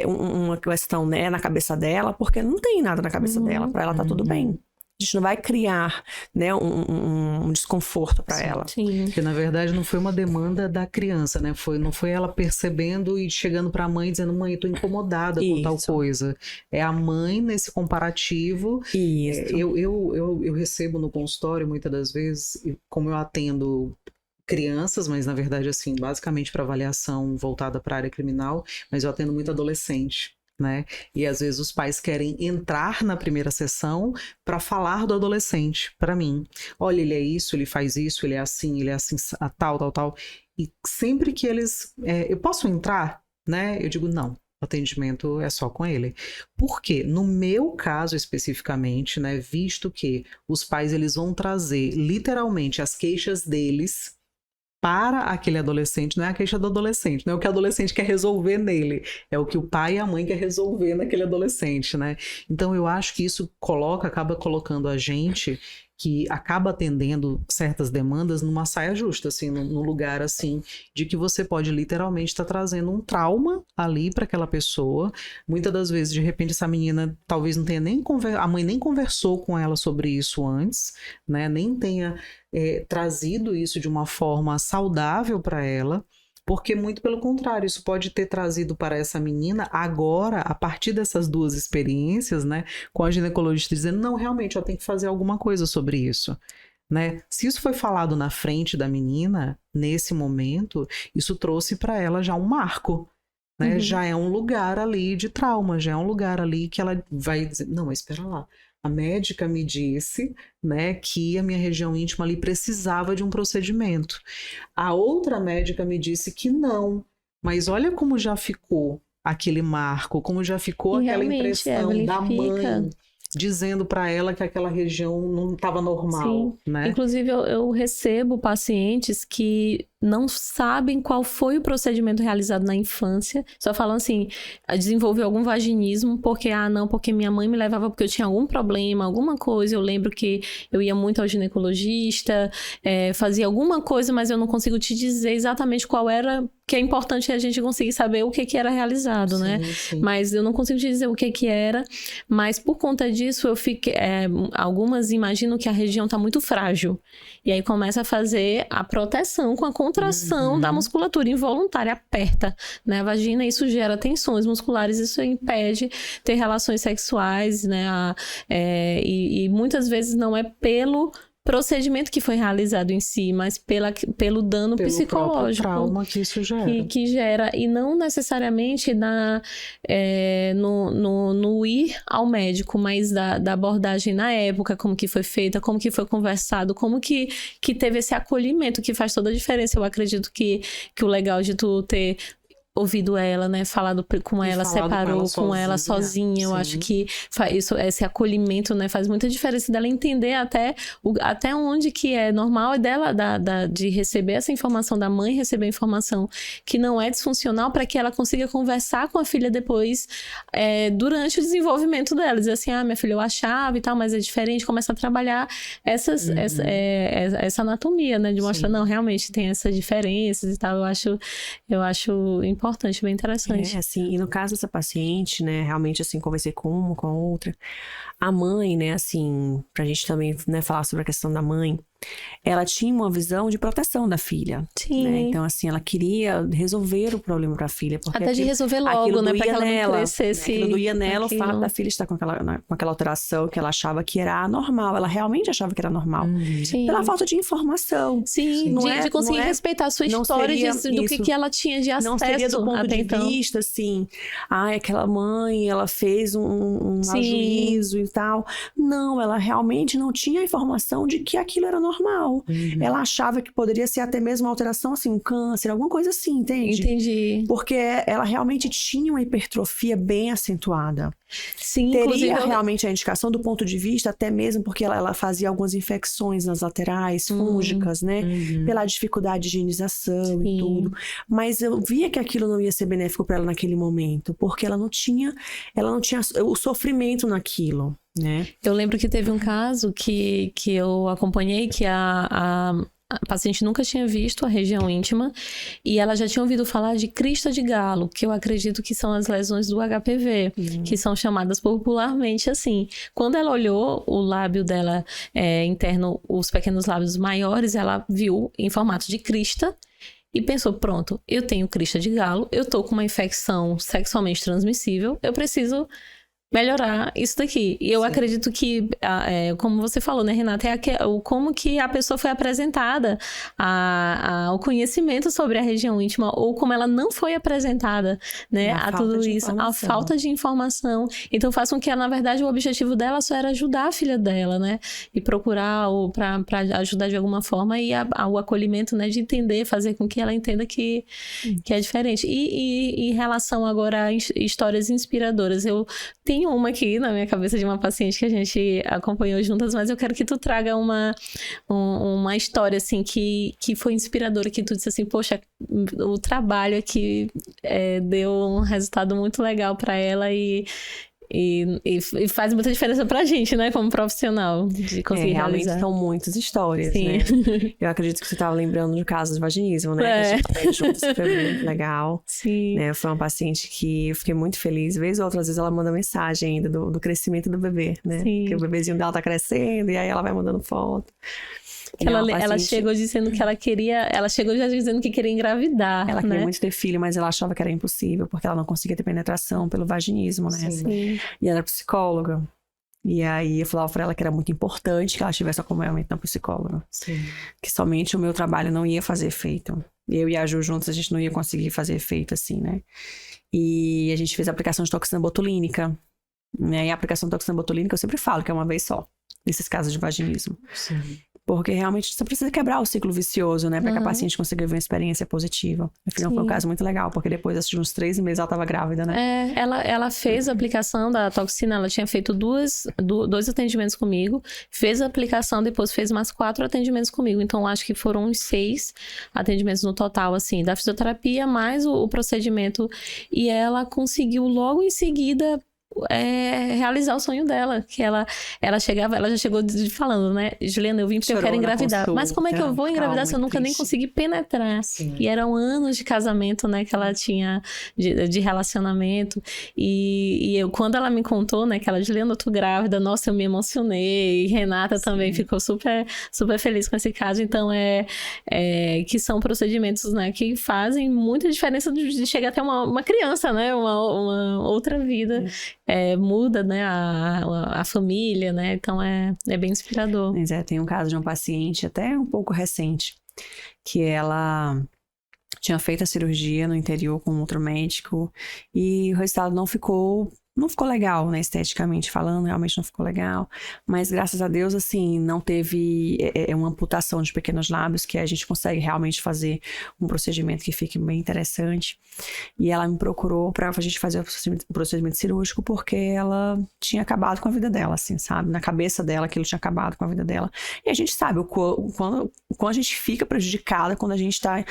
uma questão, né, na cabeça dela, porque não tem nada na cabeça dela, pra ela tá tudo bem. A gente não vai criar, né, um desconforto para ela. Sim. Porque, na verdade, não foi uma demanda da criança, né? Não foi ela percebendo e chegando para a mãe dizendo, mãe, eu tô incomodada com tal Isso. coisa. É a mãe nesse comparativo. Isso. Eu recebo no consultório, muitas das vezes, como eu atendo crianças, mas na verdade, assim, basicamente para avaliação voltada para a área criminal, mas eu atendo muito adolescente. Né? E às vezes os pais querem entrar na primeira sessão para falar do adolescente para mim. Olha, ele é isso, ele faz isso, ele é assim, tal. E sempre que eles... eu posso entrar? Né? Eu digo, não. O atendimento é só com ele. Por quê? No meu caso especificamente, né, visto que os pais eles vão trazer literalmente as queixas deles para aquele adolescente, não é a queixa do adolescente, não é o que o adolescente quer resolver nele, é o que o pai e a mãe quer resolver naquele adolescente, né? Então eu acho que isso acaba colocando a gente que acaba atendendo certas demandas numa saia justa, assim, num lugar assim, de que você pode literalmente estar trazendo um trauma ali para aquela pessoa. Muitas das vezes, de repente, essa menina talvez não tenha a mãe nem conversou com ela sobre isso antes, né? Nem tenha trazido isso de uma forma saudável para ela. Porque, muito pelo contrário, isso pode ter trazido para essa menina agora, a partir dessas duas experiências, né, com a ginecologista dizendo, não, realmente, eu tenho que fazer alguma coisa sobre isso. Né? Se isso foi falado na frente da menina, nesse momento, isso trouxe para ela já um marco. Né? Já é um lugar ali de trauma, já é um lugar ali que ela vai dizer, não, mas espera lá, A médica me disse, né, que a minha região íntima ali precisava de um procedimento. A outra médica me disse que não, mas olha como já ficou aquele marco, como já ficou E aquela realmente, impressão Evelyn, da fica. mãe dizendo para ela que aquela região não estava normal, Sim. né? Inclusive, eu recebo pacientes que não sabem qual foi o procedimento realizado na infância, só falam assim, desenvolveu algum vaginismo, porque minha mãe me levava porque eu tinha algum problema, alguma coisa, eu lembro que eu ia muito ao ginecologista, fazia alguma coisa, mas eu não consigo te dizer exatamente qual era, que é importante a gente conseguir saber o que era realizado, Sim, né? sim. Mas eu não consigo te dizer o que era, mas por conta disso eu fiquei, algumas imaginam que a região está muito frágil, e aí começa a fazer a proteção com a contração da musculatura involuntária, aperta, né, a vagina, isso gera tensões musculares, isso impede ter relações sexuais, né, e muitas vezes não é pelo procedimento que foi realizado em si, mas pelo dano Pelo psicológico trauma que isso gera. que gera, e não necessariamente no ir ao médico, mas da abordagem na época, como que foi feita, como que foi conversado, como que teve esse acolhimento que faz toda a diferença. Eu acredito que o legal de tu ter ouvido ela, né, falado com ela, separou com ela sozinha. Eu acho que esse acolhimento, né, faz muita diferença dela entender até onde que é normal, e dela de receber essa informação da mãe, receber a informação que não é disfuncional, para que ela consiga conversar com a filha depois, durante o desenvolvimento dela, dizer assim, minha filha, eu achava e tal, mas é diferente, começa a trabalhar essa anatomia, né, de mostrar, não, realmente tem essas diferenças e tal. Eu acho importante, bem interessante. Assim, e no caso dessa paciente, né, realmente, assim, conversei com uma, com a outra. A mãe, né, assim, pra gente também, né, falar sobre a questão da mãe, ela tinha uma visão de proteção da filha. Sim. Né? Então, assim, ela queria resolver o problema pra filha. Porque até de resolver logo, né, pra que ela não crescesse. Aquilo doía nela, o fato da filha estar com aquela alteração que ela achava que era anormal. Ela realmente achava que era normal. Sim. Pela falta de informação. Sim, de conseguir respeitar a sua história, do que ela tinha de acesso. Não seria do ponto de vista, assim, aquela mãe, ela fez um juízo e tal. Não, ela realmente não tinha a informação de que aquilo era normal. Ela achava que poderia ser até mesmo uma alteração, assim, um câncer, alguma coisa assim, entende? Entendi. Porque ela realmente tinha uma hipertrofia bem acentuada. Sim, teria realmente a indicação do ponto de vista, até mesmo porque ela fazia algumas infecções nas laterais, fúngicas, né? Pela dificuldade de higienização e tudo. Mas eu via que aquilo não ia ser benéfico para ela naquele momento, porque ela não tinha o sofrimento naquilo, né? Eu lembro que teve um caso que eu acompanhei, que a paciente nunca tinha visto a região íntima, e ela já tinha ouvido falar de crista de galo, que eu acredito que são as lesões do HPV, que são chamadas popularmente assim. Quando ela olhou o lábio dela interno, os pequenos lábios maiores, ela viu em formato de crista e pensou, pronto, eu tenho crista de galo, eu tô com uma infecção sexualmente transmissível, eu preciso melhorar isso daqui. E eu acredito que, como você falou, né, Renata, como que a pessoa foi apresentada ao conhecimento sobre a região íntima, ou como ela não foi apresentada, né, a tudo isso, a falta de informação. Então faz com que, na verdade, o objetivo dela só era ajudar a filha dela, né, e procurar para ajudar de alguma forma, e o acolhimento, né, de entender, fazer com que ela entenda que é diferente. E em relação agora a histórias inspiradoras, eu tenho uma aqui na minha cabeça de uma paciente que a gente acompanhou juntas, mas eu quero que tu traga uma história, assim, que foi inspiradora, que tu disse assim, poxa, o trabalho aqui deu um resultado muito legal para ela e faz muita diferença pra gente, né, como profissional, de conseguir realmente realizar. São muitas histórias, Sim. né? Eu acredito que você estava lembrando de casos de vaginismo, né? Que a gente fez juntos, foi muito legal. Sim. Né? Foi uma paciente que eu fiquei muito feliz. Vez ou outras vezes ela manda mensagem ainda do crescimento do bebê, né? Sim. Que o bebezinho dela tá crescendo e aí ela vai mandando foto. Ela chegou dizendo que ela chegou já dizendo que queria engravidar, Ela né? queria muito ter filho, mas ela achava que era impossível, porque ela não conseguia ter penetração pelo vaginismo, né? Sim. E ela era psicóloga. E aí eu falava pra ela que era muito importante que ela tivesse acompanhamento na psicóloga. Sim. Que somente o meu trabalho não ia fazer efeito. Eu e a Ju juntos, a gente não ia conseguir fazer efeito assim, né? E a gente fez a aplicação de toxina botulínica. né? E a aplicação da toxina botulínica eu sempre falo que é uma vez só, nesses casos de vaginismo. Sim. Porque realmente você precisa quebrar o ciclo vicioso, né? Pra que a paciente consiga ver uma experiência positiva. Afinal, foi um caso muito legal, porque depois de uns 3 meses ela estava grávida, né? Ela fez a aplicação da toxina, ela tinha feito 2 atendimentos comigo, fez a aplicação, depois fez mais 4 atendimentos comigo. Então, acho que foram uns 6 atendimentos no total, assim, da fisioterapia, mais o procedimento. E ela conseguiu logo em seguida realizar o sonho dela, que ela já chegou falando, né, Juliana, eu vim porque eu quero engravidar, mas como é que eu vou engravidar se eu nunca nem consegui penetrar? Sim. E eram anos de casamento, né, que ela tinha de relacionamento, e eu, quando ela me contou, né, que ela, Juliana, eu tô grávida, nossa, eu me emocionei, e Renata também ficou super, super feliz com esse caso. Então que são procedimentos, né, que fazem muita diferença de chegar até uma criança, né, uma outra vida. Muda, né, a família, né, então é bem inspirador. Mas tem um caso de uma paciente até um pouco recente, que ela tinha feito a cirurgia no interior com outro médico e o resultado não ficou legal, né, esteticamente falando, realmente não ficou legal, mas graças a Deus, assim, não teve uma amputação de pequenos lábios, que a gente consegue realmente fazer um procedimento que fique bem interessante. E ela me procurou pra gente fazer o procedimento cirúrgico, porque ela tinha acabado com a vida dela, assim, sabe? Na cabeça dela, aquilo tinha acabado com a vida dela. E a gente sabe o quando a gente fica prejudicada quando a gente tá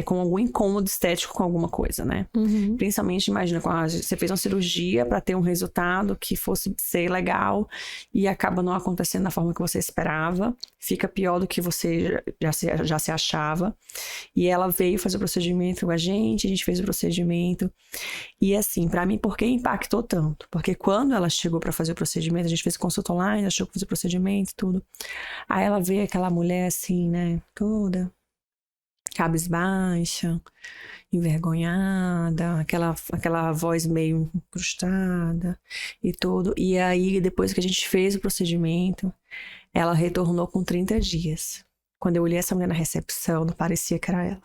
com algum incômodo estético com alguma coisa, né? Uhum. Principalmente, imagina, quando você fez uma cirurgia para ter um resultado que fosse ser legal e acaba não acontecendo da forma que você esperava, fica pior do que você já se achava. E ela veio fazer o procedimento com a gente fez o procedimento. E assim, para mim, por que impactou tanto? Porque quando ela chegou para fazer o procedimento, a gente fez consulta online, ela chegou para fazer o procedimento e tudo. Aí ela veio aquela mulher assim, né, toda cabisbaixa, envergonhada, aquela voz meio incrustada e tudo. E aí, depois que a gente fez o procedimento, ela retornou com 30 dias. Quando eu olhei essa mulher na recepção, não parecia que era ela.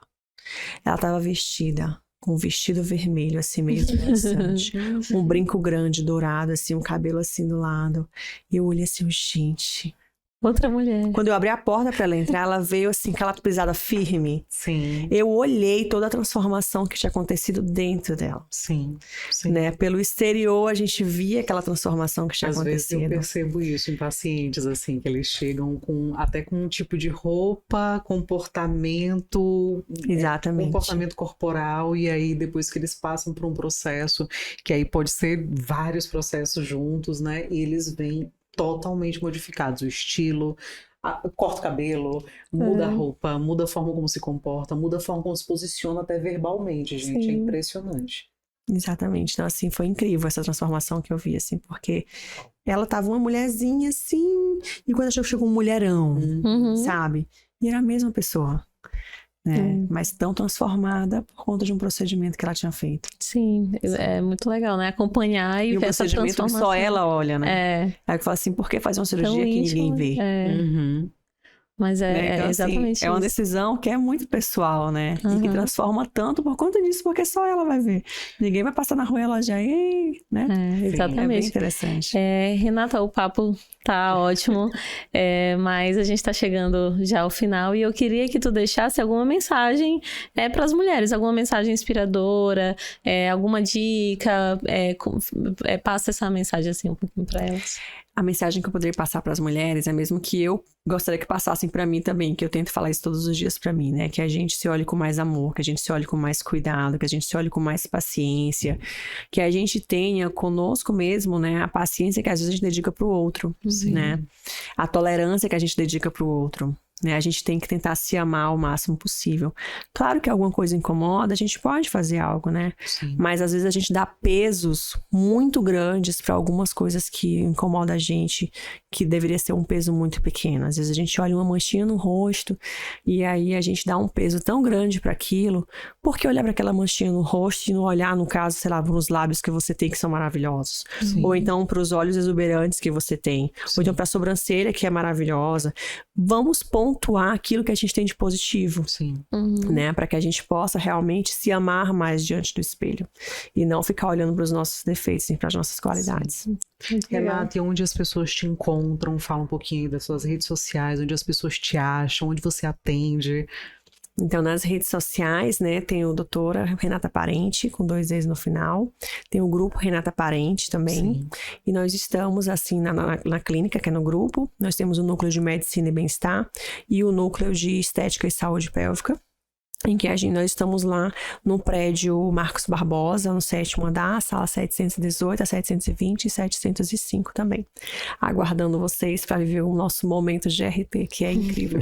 Ela estava vestida com um vestido vermelho, assim, meio interessante. Um brinco grande, dourado, assim, um cabelo assim do lado. E eu olhei assim, gente... Outra mulher. Quando eu abri a porta pra ela entrar, ela veio assim, aquela pisada firme. Sim. Eu olhei toda a transformação que tinha acontecido dentro dela. Sim. Né? Pelo exterior, a gente via aquela transformação que tinha acontecido. Às vezes eu percebo isso em pacientes, assim, que eles chegam até com um tipo de roupa, comportamento... Exatamente. Comportamento corporal, e aí depois que eles passam por um processo, que aí pode ser vários processos juntos, né? E eles vêm totalmente modificados, o estilo, corta o cabelo, muda a roupa, muda a forma como se comporta, muda a forma como se posiciona até verbalmente, gente. Sim. É impressionante. Exatamente. Então, assim, foi incrível essa transformação que eu vi, assim, porque ela tava uma mulherzinha, assim, e quando chegou um mulherão, sabe? E era a mesma pessoa. Né? Mas tão transformada por conta de um procedimento que ela tinha feito. Sim, é muito legal, né? Acompanhar e ver essa transformação. Que só ela olha, né? Aí eu falo assim, por que fazer uma cirurgia que ninguém vê? Mas então, exatamente assim, é uma decisão que é muito pessoal, né? E que transforma tanto por conta disso, porque só ela vai ver. Ninguém vai passar na rua e ela já... né? Exatamente. É bem interessante. Renata, o papo tá ótimo, mas a gente tá chegando já ao final e eu queria que tu deixasse alguma mensagem para as mulheres, alguma mensagem inspiradora, alguma dica, passa essa mensagem assim um pouquinho para elas. A mensagem que eu poderia passar para as mulheres é mesmo que eu gostaria que passassem para mim também, que eu tento falar isso todos os dias para mim, né? Que a gente se olhe com mais amor, que a gente se olhe com mais cuidado, que a gente se olhe com mais paciência, que a gente tenha conosco mesmo, né? A paciência que às vezes a gente dedica pro outro, né? A tolerância que a gente dedica pro outro. Né? A gente tem que tentar se amar ao máximo possível. Claro que alguma coisa incomoda, a gente pode fazer algo, né? Sim. Mas às vezes a gente dá pesos muito grandes para algumas coisas que incomodam a gente, que deveria ser um peso muito pequeno. Às vezes a gente olha uma manchinha no rosto e aí a gente dá um peso tão grande para aquilo, porque olhar para aquela manchinha no rosto e não olhar, no caso, sei lá, para os lábios que você tem que são maravilhosos. Sim. Ou então para os olhos exuberantes que você tem. Sim. Ou então para a sobrancelha que é maravilhosa. Vamos pontuar pontuar aquilo que a gente tem de positivo. Sim. Né, para que a gente possa realmente se amar mais diante do espelho e não ficar olhando para os nossos defeitos e para as nossas qualidades. Renata, e onde as pessoas te encontram? Fala um pouquinho das suas redes sociais, onde as pessoas te acham, onde você atende. Então, nas redes sociais, né, tem o doutora Renata Parente, com 2 E's no final. Tem o grupo Renata Parente também. Sim. E nós estamos, assim, na clínica, que é no grupo. Nós temos o núcleo de medicina e bem-estar e o núcleo de estética e saúde pélvica, em que nós estamos lá no prédio Marcos Barbosa, no 7º andar, sala 718, a 720 e 705 também. Aguardando vocês para viver o nosso momento de RT, que é incrível.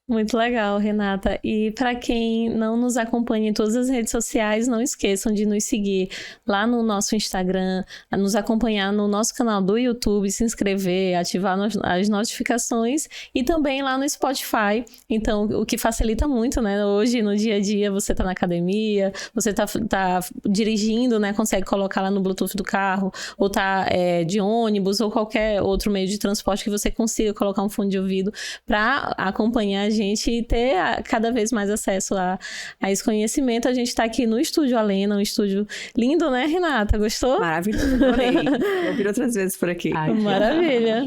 Muito legal, Renata. E para quem não nos acompanha em todas as redes sociais, não esqueçam de nos seguir lá no nosso Instagram, nos acompanhar no nosso canal do YouTube, se inscrever, ativar as notificações e também lá no Spotify. Então, o que facilita muito, né? Hoje, no dia a dia, você tá na academia, você tá dirigindo, né? Consegue colocar lá no Bluetooth do carro, ou tá de ônibus, ou qualquer outro meio de transporte que você consiga colocar um fone de ouvido para acompanhar a gente e ter cada vez mais acesso a esse conhecimento. A gente está aqui no Estúdio Alena, um estúdio lindo, né, Renata? Gostou? Maravilhoso, adorei. Vou vir outras vezes por aqui. Ai, maravilha.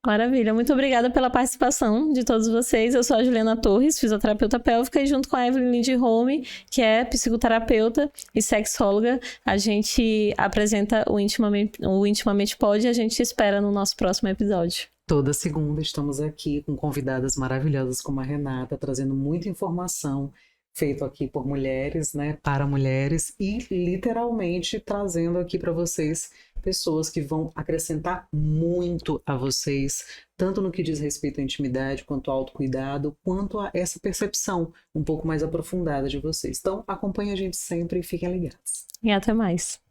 Maravilha. Muito obrigada pela participação de todos vocês. Eu sou a Juliana Torres, fisioterapeuta pélvica, e junto com a Evelyn Lindholm, que é psicoterapeuta e sexóloga, a gente apresenta o Intimamente Pod e a gente te espera no nosso próximo episódio. Toda segunda estamos aqui com convidadas maravilhosas como a Renata, trazendo muita informação feito aqui por mulheres, né, para mulheres, e literalmente trazendo aqui para vocês pessoas que vão acrescentar muito a vocês, tanto no que diz respeito à intimidade, quanto ao autocuidado, quanto a essa percepção um pouco mais aprofundada de vocês. Então, acompanhe a gente sempre e fiquem ligados. E até mais.